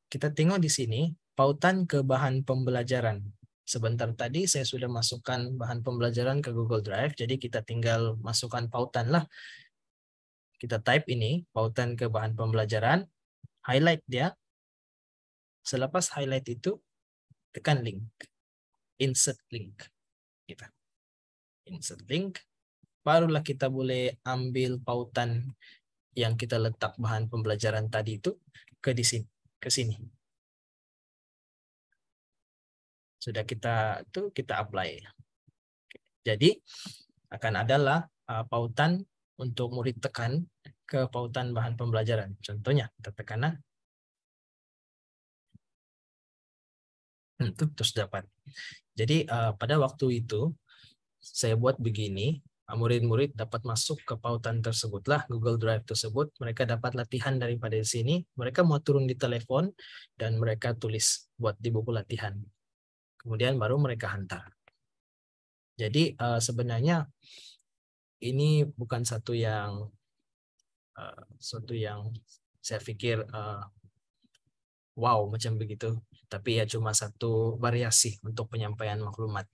Kita tengok di sini pautan ke bahan pembelajaran. Sebentar tadi saya sudah masukkan bahan pembelajaran ke Google Drive, jadi kita tinggal masukkan pautan lah. Kita type ini, pautan ke bahan pembelajaran, highlight dia. Selepas highlight itu, tekan link. Insert link. Kita insert link, barulah kita boleh ambil pautan yang kita letak bahan pembelajaran tadi itu ke sini. Sudah kita apply. Jadi akan adalah pautan untuk murid tekan ke pautan bahan pembelajaran. Contohnya kita tekan terus dapat. Jadi pada waktu itu saya buat begini, murid-murid dapat masuk ke pautan tersebutlah Google Drive tersebut. Mereka dapat latihan daripada sini. Mereka mau turun di telepon dan mereka tulis buat di buku latihan. kemudian baru mereka hantar. Jadi sebenarnya ini bukan satu yang saya pikir wow macam begitu, tapi ya cuma satu variasi untuk penyampaian maklumat.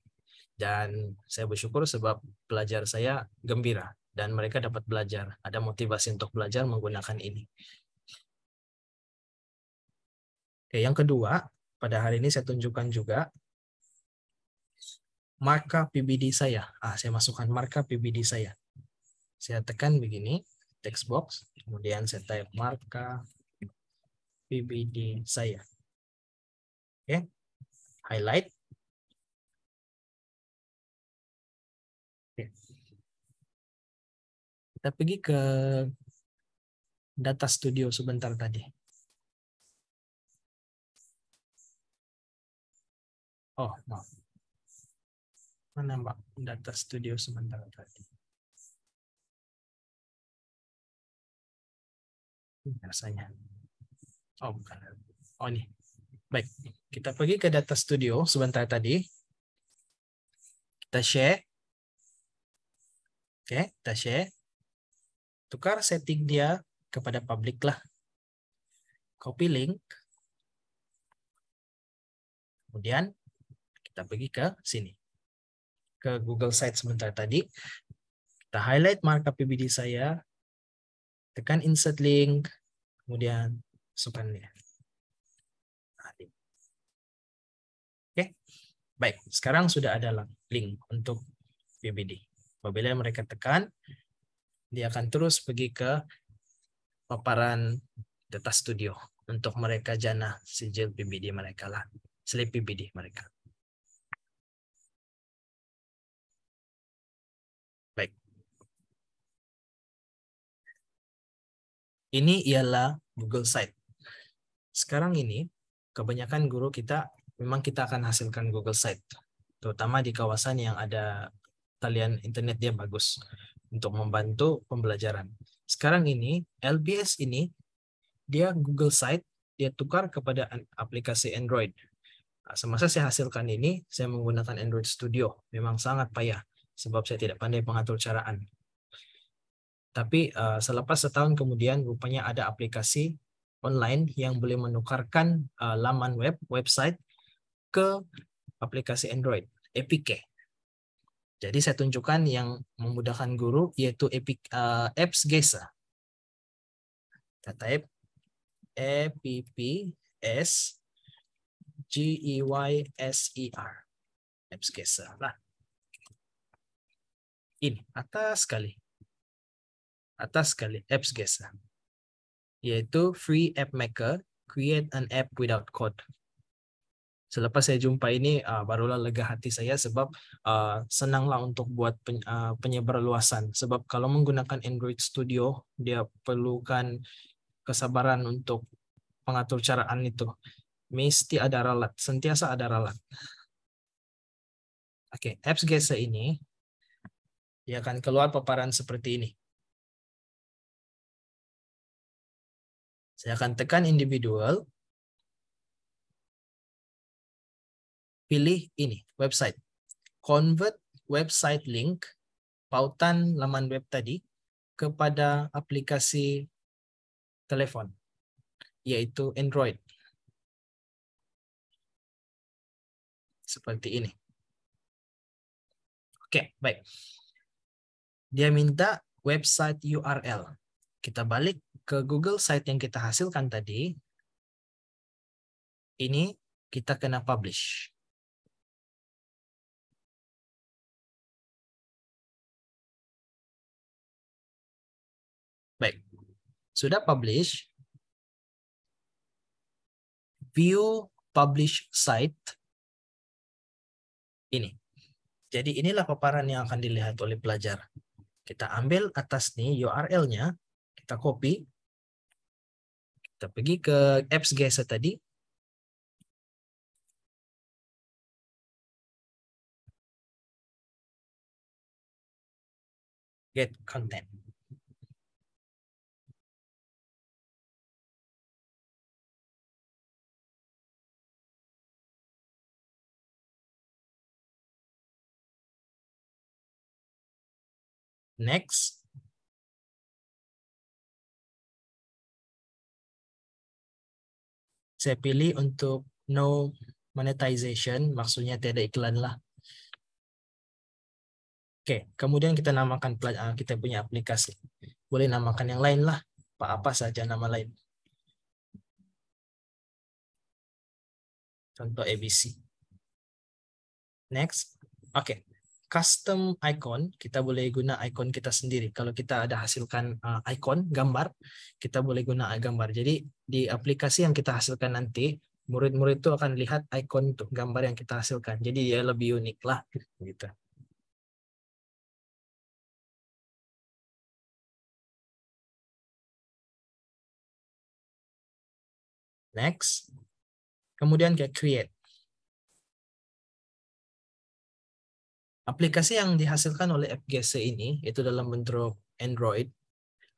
Dan saya bersyukur sebab pelajar saya gembira dan mereka dapat belajar, ada motivasi untuk belajar menggunakan ini. Oke, yang kedua, pada hari ini saya tunjukkan juga marka PBD saya. Saya masukkan marka PBD saya. Saya tekan begini, text box, kemudian saya type marka PBD saya. Oke, highlight. Oke. Kita pergi ke data studio sebentar tadi. Oh, maaf. Mana Mbak data studio sebentar tadi? Biasanya. Oh, bukan. Oh, ini. Baik, kita pergi ke data studio sebentar tadi. Kita share. Oke, kita share. Tukar setting dia kepada public lah. Copy link. Kemudian kita pergi ke sini. Ke Google Sites sebentar tadi. Kita highlight markup PBD saya. Tekan insert link. Kemudian masukkan dia. Oke. Baik, sekarang sudah ada link untuk PBD. Apabila mereka tekan, dia akan terus pergi ke paparan data studio untuk mereka jana sijil PBD mereka lah, slip PBD mereka. Baik. Ini ialah Google Site. Sekarang ini kebanyakan guru kita memang kita akan hasilkan Google Site, terutama di kawasan yang ada talian internet dia bagus untuk membantu pembelajaran. Sekarang ini LBS ini dia Google Site dia tukar kepada aplikasi Android. Semasa saya hasilkan ini, saya menggunakan Android Studio. Memang sangat payah sebab saya tidak pandai pengatur caraan. Tapi selepas setahun kemudian rupanya ada aplikasi online yang boleh menukarkan laman website ke aplikasi Android, APK. Jadi saya tunjukkan yang memudahkan guru yaitu Apps Geyser. Kita type APPS GEYSER. Apps Geyser. Nah, ini atas sekali Apps Geyser, yaitu Free App Maker, create an app without code. Selepas saya jumpa ini, barulah lega hati saya sebab senanglah untuk buat penyebarluasan. Sebab kalau menggunakan Android Studio, dia perlukan kesabaran untuk pengatur caraan itu. Mesti ada ralat, sentiasa ada ralat. Oke, Apps Geyser ini, dia akan keluar paparan seperti ini. Saya akan tekan individual. Pilih ini, website. Convert website link, pautan laman web tadi, kepada aplikasi telepon, yaitu Android. Seperti ini. Oke, baik. Dia minta website URL. Kita balik ke Google Site yang kita hasilkan tadi. Ini kita kena publish. Baik, sudah publish. View publish site. Ini. Jadi inilah paparan yang akan dilihat oleh pelajar. Kita ambil atas nih URL-nya, kita copy. Kita pergi ke Apps Geyser tadi. Get content. Next. Saya pilih untuk no monetization, maksudnya tiada iklan lah. Oke, kemudian kita namakan kita punya aplikasi. Boleh namakan yang lain lah, apa saja nama lain. Contoh ABC. Next. Oke. Custom icon, kita boleh guna icon kita sendiri. Kalau kita ada hasilkan icon, gambar, kita boleh guna gambar. Jadi di aplikasi yang kita hasilkan nanti, murid-murid itu akan lihat icon untuk gambar yang kita hasilkan. Jadi dia lebih unik lah. Gitu. Next. Kemudian kayak create. Aplikasi yang dihasilkan oleh FGC ini itu dalam bentuk Android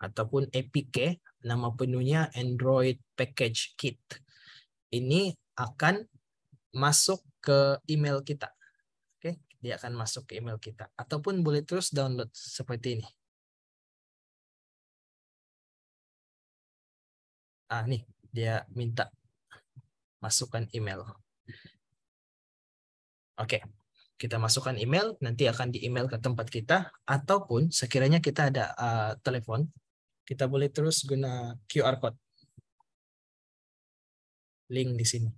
ataupun APK, nama penuhnya Android Package Kit. Ini akan masuk ke email kita. Oke, dia akan masuk ke email kita ataupun boleh terus download seperti ini. Nih, dia minta masukkan email. Oke. Kita masukkan email, nanti akan di-email ke tempat kita, ataupun sekiranya kita ada telepon, kita boleh terus guna QR code. Link di sini.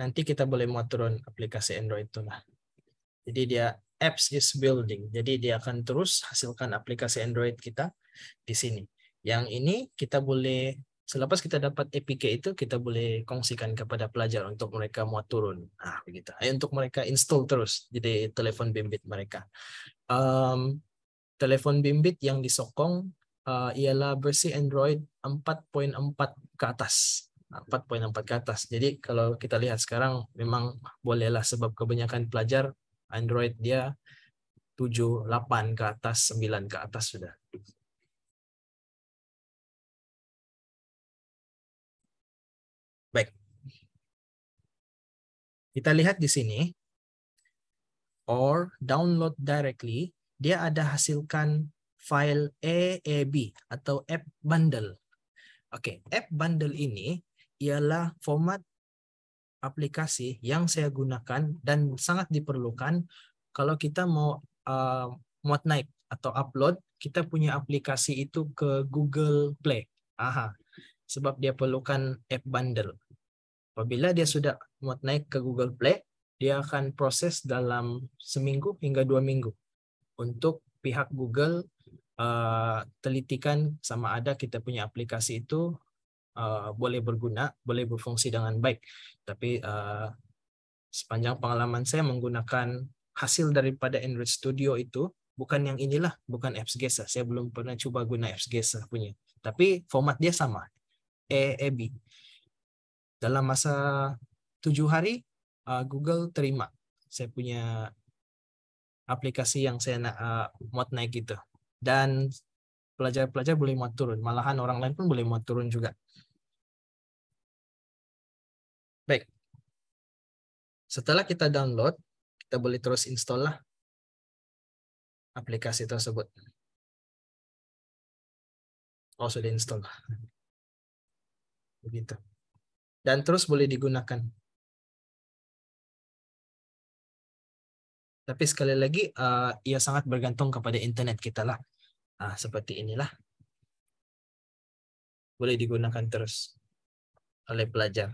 Nanti kita boleh muat turun aplikasi Android itu lah. Jadi dia apps is building. Jadi dia akan terus hasilkan aplikasi Android kita di sini. Yang ini kita boleh, selepas kita dapat APK itu, kita boleh kongsikan kepada pelajar untuk mereka muat turun. Begitu. Untuk mereka install terus. Jadi telepon bimbit mereka. Telepon bimbit yang disokong ialah versi Android 4.4 ke atas. 4.4 ke atas. Jadi kalau kita lihat sekarang memang bolehlah sebab kebanyakan pelajar Android dia 7, 8 ke atas, 9 ke atas sudah. Baik. Kita lihat di sini, or download directly, dia ada hasilkan file AAB atau app bundle. Oke, app bundle ini ialah format aplikasi yang saya gunakan dan sangat diperlukan kalau kita mau muat naik atau upload kita punya aplikasi itu ke Google Play. Sebab dia perlukan app bundle. Apabila dia sudah muat naik ke Google Play, dia akan proses dalam seminggu hingga 2 minggu untuk pihak Google telitikan sama ada kita punya aplikasi itu boleh berguna, boleh berfungsi dengan baik. Tapi sepanjang pengalaman saya menggunakan hasil daripada Android Studio itu, bukan yang inilah, bukan apps Gesa. Saya belum pernah coba guna apps Gesa punya. Tapi format dia sama, AAB. Dalam masa 7 hari, Google terima saya punya aplikasi yang saya muat naik gitu. Dan pelajar-pelajar boleh muat turun. Malahan orang lain pun boleh muat turun juga. Baik. Setelah kita download, kita boleh terus install lah aplikasi tersebut. Oh, sudah install. Begitu. Dan terus boleh digunakan. Tapi sekali lagi, ia sangat bergantung kepada internet kita lah. Seperti inilah. Boleh digunakan terus oleh pelajar.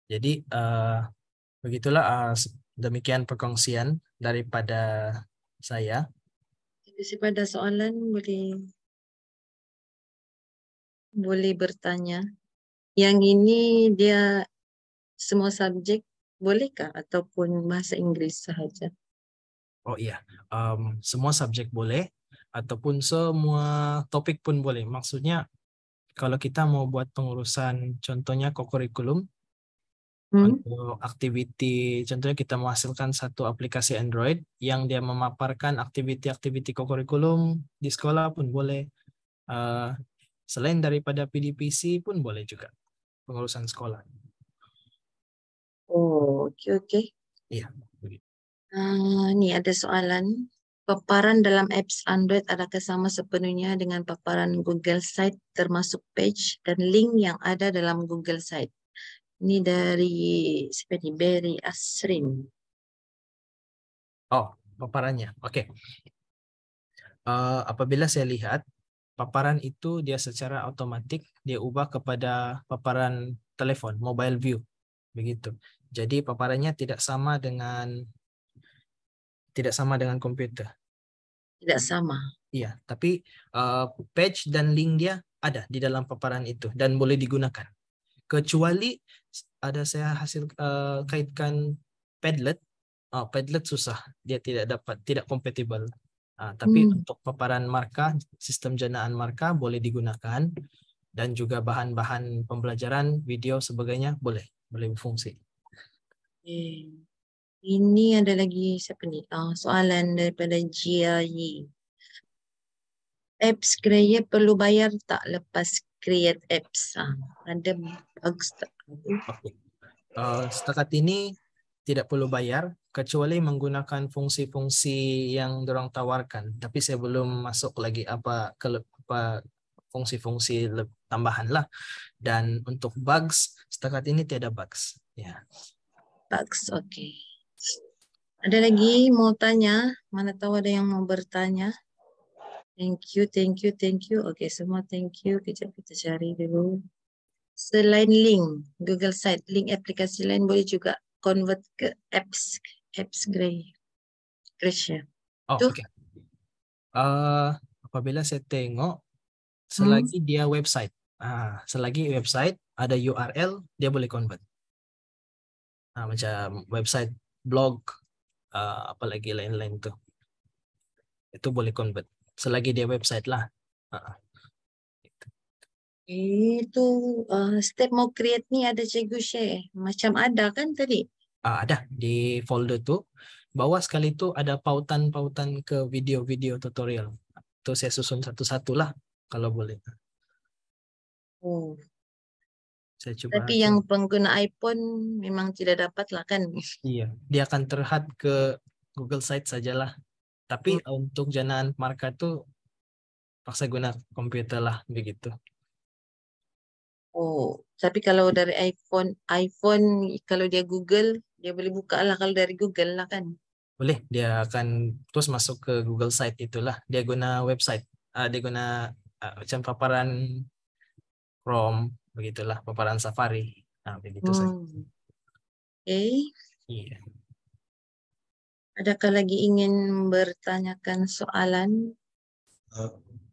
Jadi begitulah demikian perkongsian daripada saya. Jadi pada soalan boleh bertanya. Yang ini dia semua subjek bolehkah ataupun bahasa Inggris sahaja? Oh iya, semua subjek boleh ataupun semua topik pun boleh. Maksudnya kalau kita mau buat pengurusan contohnya kokurikulum, Untuk aktiviti, contohnya kita menghasilkan satu aplikasi Android yang dia memaparkan aktiviti-aktiviti kurikulum di sekolah pun boleh. Selain daripada PDPC pun boleh juga pengurusan sekolah. Oh, oke. Iya. Nih ada soalan. Paparan dalam apps Android adakah sama sepenuhnya dengan paparan Google Site termasuk page dan link yang ada dalam Google Site? Ini dari siapa nih? Berry Asrin. Oh, paparannya. Oke. Apabila saya lihat paparan itu dia secara otomatik dia ubah kepada paparan telepon, mobile view, begitu. Jadi paparannya tidak sama dengan komputer. Tidak sama. Iya, tapi page dan link dia ada di dalam paparan itu dan boleh digunakan. Kecuali ada saya kaitkan Padlet. Padlet susah, dia tidak kompatibel. Tapi untuk paparan marka, sistem jenaan marka boleh digunakan dan juga bahan-bahan pembelajaran, video sebagainya boleh berfungsi. Ini ada lagi siapa nih? Soalan daripada Jiayi. Apps create perlu bayar tak lepas create apps? Ada bugs tak? Okay. Setakat ini tidak perlu bayar kecuali menggunakan fungsi-fungsi yang dorang tawarkan. Tapi saya belum masuk lagi apa fungsi-fungsi tambahan lah. Dan untuk bugs setakat ini tidak bugs. Ya. Bugs, oke. Ada lagi mau tanya? Mana tahu ada yang mau bertanya? Thank you. Oke, semua thank you. Kejap kita cari dulu. Selain link Google Site, link aplikasi lain boleh juga convert ke apps Grace ya. Oh, oke. Apabila saya tengok selagi dia website, selagi website ada URL dia boleh convert. Macam website, blog, apalagi lain-lain tuh, itu boleh convert selagi dia website lah. Itu step mau create ni ada cikgu share. Macam ada kan tadi? Ada di folder tuh. Bawah sekali itu ada pautan-pautan ke video-video tutorial. Itu saya susun satu-satu lah kalau boleh. Oh. Saya coba. Tapi yang pengguna iPhone memang tidak dapat lah kan? Iya, dia akan terhad ke Google Site sajalah. Tapi untuk jenaan marka tuh paksa guna komputer lah begitu. Oh, tapi kalau dari iPhone kalau dia Google, dia boleh buka lah kalau dari Google lah kan? Boleh, dia akan terus masuk ke Google Site itulah. Dia guna website, dia guna macam paparan Chrome, begitulah, paparan Safari. Begitu saja. Oke. Iya. Adakah lagi ingin bertanyakan soalan?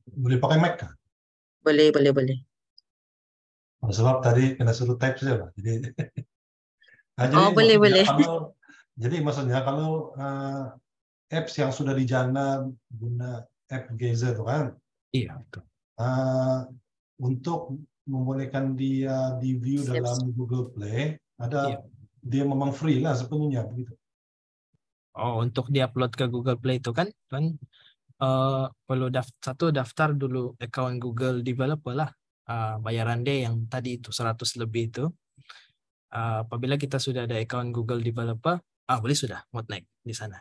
Boleh pakai mic kah? Boleh. Sebab tadi kena suruh type saja, Pak. Jadi, boleh. Jadi maksudnya kalau apps yang sudah dijana guna app Gazer itu kan? Iya, betul. Untuk membolehkan dia di view dalam Google Play, dia memang free lah sepenuhnya begitu. Oh, untuk diupload ke Google Play itu kan perlu daftar dulu account Google Developer lah. Bayaran dia yang tadi itu 100 lebih itu. Apabila kita sudah ada account Google Developer, boleh sudah mau naik di sana.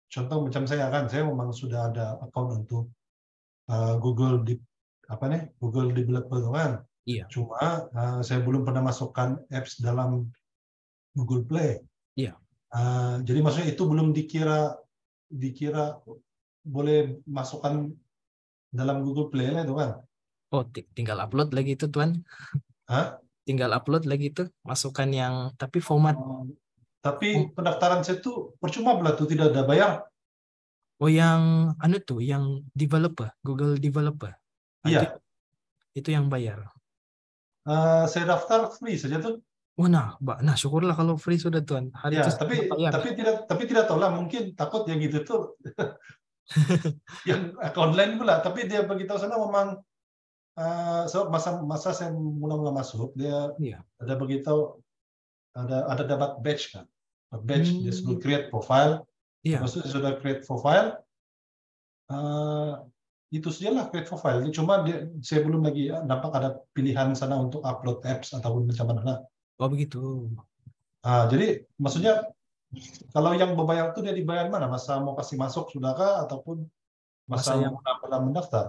Contoh macam saya memang sudah ada account untuk Google Developer kan. Iya. Cuma saya belum pernah masukkan apps dalam Google Play. Iya. Jadi maksudnya itu belum dikira boleh masukkan dalam Google Play lah itu kan? Oh, tinggal upload lagi itu Tuan. Tinggal upload lagi itu, masukkan yang tapi format. Tapi pendaftaran saya itu percuma pula tuh, tidak ada bayar. Oh, yang yang developer, Google Developer. Iya. Itu yang bayar. Saya daftar free saja tuh. Oh, syukurlah kalau free sudah Tuan. Hari ya, itu tapi tidak tahu lah, mungkin takut yang gitu tuh yang account lain pula, tapi dia beritahu sana memang So masa saya mula-mula masuk, dia Iya. ada begitu, ada dapat badge kan, badge dia sudah create profile. Iya. Lepas itu dia sudah create profile, itu sajalah create profile. Cuma saya belum lagi nampak ada pilihan sana untuk upload apps ataupun macam mana. Oh begitu. Jadi maksudnya kalau yang berbayar itu dia dibayar mana? Masa mau kasih masuk sudahkah ataupun masa Masa mula mendaftar?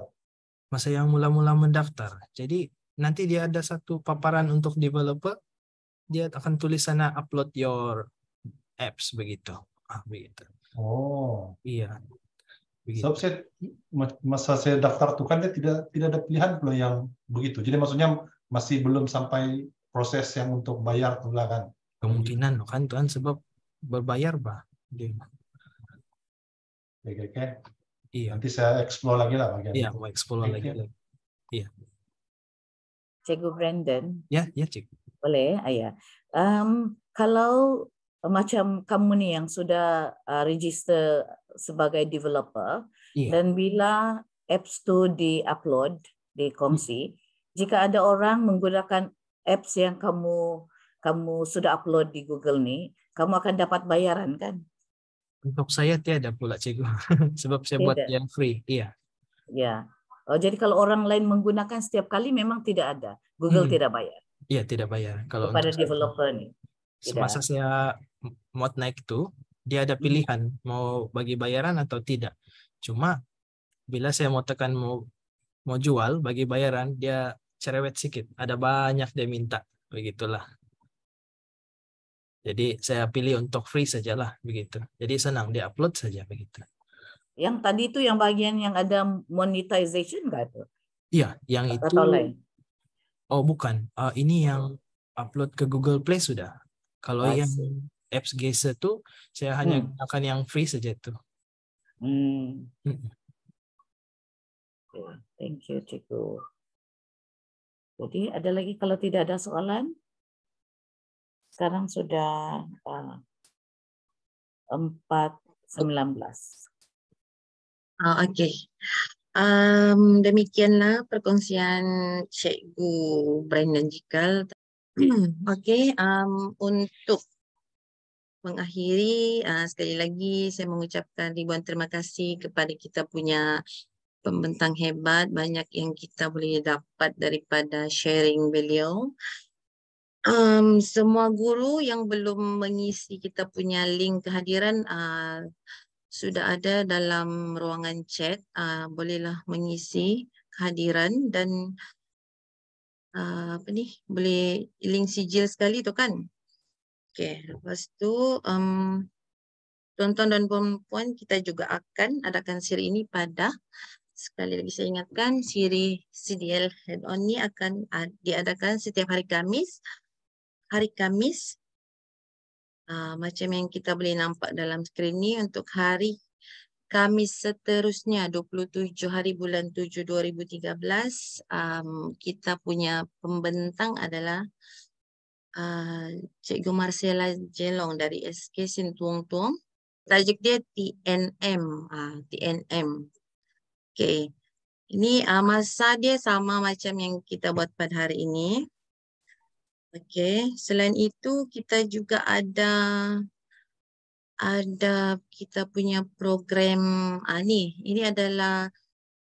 yang mula-mula mendaftar. Jadi nanti dia ada satu paparan untuk developer, dia akan tulis sana upload your apps begitu. Begitu. Oh. Iya. Sebab Begitu. masa saya daftar tuh kan dia tidak ada pilihan pula yang begitu. Jadi maksudnya masih belum sampai proses yang untuk bayar pula kan. Kemungkinan kan Tuhan sebab berbayar bah. Oke. Iya. Nanti saya explore lagi lah bagian Iya, itu. mau explore lagi. Iya. Cikgu Brandon. Ya, Cik. Boleh, ya. Kalau macam kamu ni yang sudah register sebagai developer, Iya. dan bila apps tu di-upload, dikongsi, jika ada orang menggunakan apps yang kamu sudah upload di Google ni, kamu akan dapat bayaran kan? Untuk saya tiada pula Cikgu. Sebab saya buat yang free. Iya. Ya. Oh, jadi kalau orang lain menggunakan setiap kali memang tidak ada. Google tidak bayar. Iya, tidak bayar. Kalau kepada untuk developer ni. Semasa saya mau naik itu, dia ada pilihan mau bagi bayaran atau tidak. Cuma bila saya mau tekan mau jual bagi bayaran, dia cerewet sedikit. Ada banyak dia minta. Begitulah. Jadi saya pilih untuk free sajalah begitu. Jadi senang dia upload saja begitu. Yang tadi itu yang bagian yang ada monetization enggak tuh? Iya, yang itu. Atau lain? Oh bukan. Ini yang upload ke Google Play sudah. Kalau yang apps Geyser itu saya hanya gunakan yang free saja itu. Thank you, Cikgu. Jadi ada lagi kalau tidak ada soalan? Sekarang sudah 4:19. Okey. Demikianlah perkongsian Cikgu Brandon Jikal. Okey, untuk mengakhiri, sekali lagi saya mengucapkan ribuan terima kasih kepada kita punya pembentang hebat. Banyak yang kita boleh dapat daripada sharing beliau. Semua guru yang belum mengisi kita punya link kehadiran sudah ada dalam ruangan chat. Bolehlah mengisi kehadiran dan boleh link sijil sekali tu kan. Okey, lepas tu tuan-tuan dan puan-puan, kita juga akan adakan siri ini pada, sekali lagi saya ingatkan, siri CDL Head-On ni akan diadakan setiap hari Khamis. Hari Khamis, macam yang kita boleh nampak dalam skrin ni, untuk hari Khamis seterusnya 27 hari bulan 7 2013, kita punya pembentang adalah Cikgu Marcella Jelong dari SK Sintuong Tuong. Tajuk dia TNM. TNM. Okay. Ini masa dia sama macam yang kita buat pada hari ini. Okay. Selain itu kita juga ada kita punya program ni. Ini adalah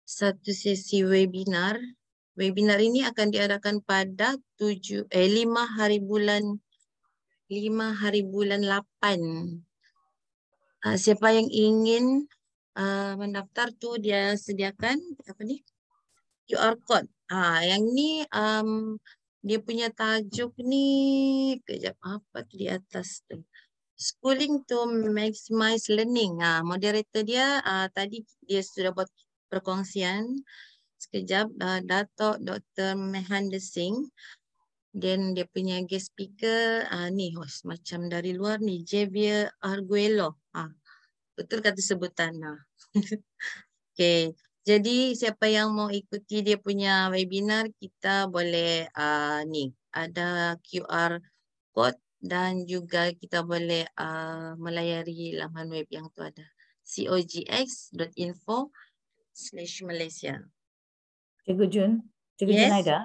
satu sesi webinar. Webinar ini akan diadakan pada 5 hari bulan 8. Siapa yang ingin mendaftar tu dia sediakan QR code. Yang ni dia punya tajuk ni kejap apa tu di atas tu. Schooling to maximize learning. Moderator dia tadi dia sudah buat perkongsian. Sekejap, Dato' Dr. Mehander Singh. Dan dia punya guest speaker ni host macam dari luar ni, Javier Arguello. Betul kata sebutan. Okay. Jadi siapa yang mau ikuti dia punya webinar, kita boleh ni ada QR code dan juga kita boleh melayari laman web yang tu ada cogx.info/Malaysia. Cikgu Jun, Cikgu Yes. Junaida.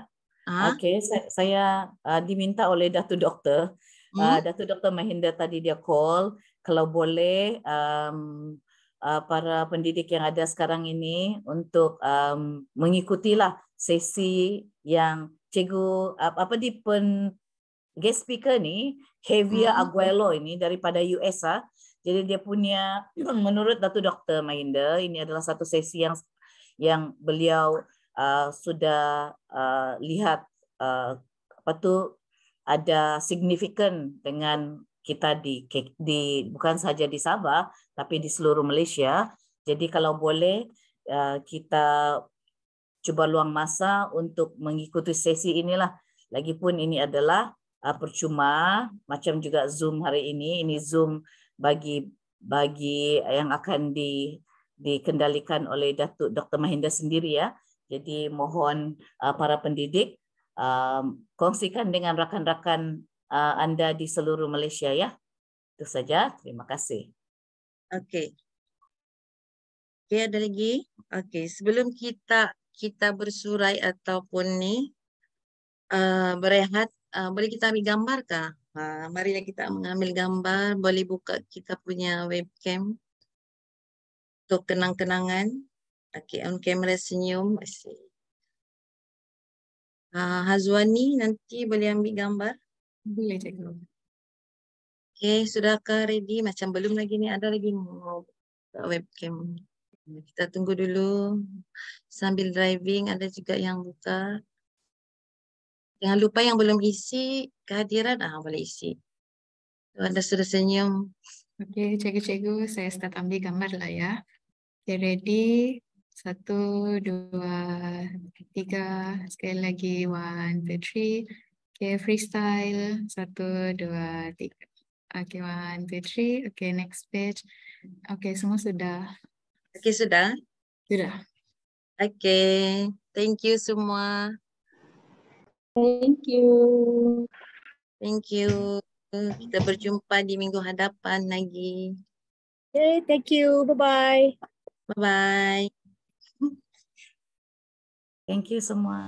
Ah, Okey, saya diminta oleh Datuk Doktor. hmm? Datuk Doktor Mahinda tadi dia call, kalau boleh para pendidik yang ada sekarang ini untuk mengikutilah sesi yang cikgu guest speaker ni, Javier Aguelo ini daripada US . Jadi dia punya, menurut Datuk Doktor Mahinda, ini adalah satu sesi yang beliau sudah lihat ada signifikan dengan kita di bukan saja di Sabah tapi di seluruh Malaysia. Jadi kalau boleh kita cuba luang masa untuk mengikuti sesi inilah. Lagipun ini adalah percuma, macam juga Zoom hari ini. Ini Zoom bagi yang akan dikendalikan oleh Datuk Dr. Mahinda sendiri ya. Jadi mohon para pendidik kongsikan dengan rakan-rakan anda di seluruh Malaysia ya. Itu saja. Terima kasih. Okey. Okey, ada lagi? Okey, sebelum kita bersurai ataupun ni berehat, boleh kita ambil gambar kah? Marilah kita mengambil gambar. Boleh buka kita punya webcam untuk kenang-kenangan. Okey, on camera senyum. Hazwani nanti boleh ambil gambar. Boleh cikgu. Okey, sudahkah ready? Macam belum lagi ni, ada lagi mau buka webcam. Kita tunggu dulu. Sambil driving ada juga yang buka. Jangan lupa yang belum isi kehadiran, boleh isi. Anda sudah senyum. Okey, cikgu-cikgu, saya start ambil gambar lah ya. Okay, ready. 1, 2, 3. Sekali lagi. 1, 2, 3. Okay, freestyle. 1, 2, 3. Okay, 1, 2, 3. Okay, next page. Okay, semua sudah. Okey, sudah? Sudah. Okey. Thank you semua. Thank you. Thank you. Kita berjumpa di minggu hadapan lagi. Okay, thank you. Bye-bye. Bye-bye. Thank you semua.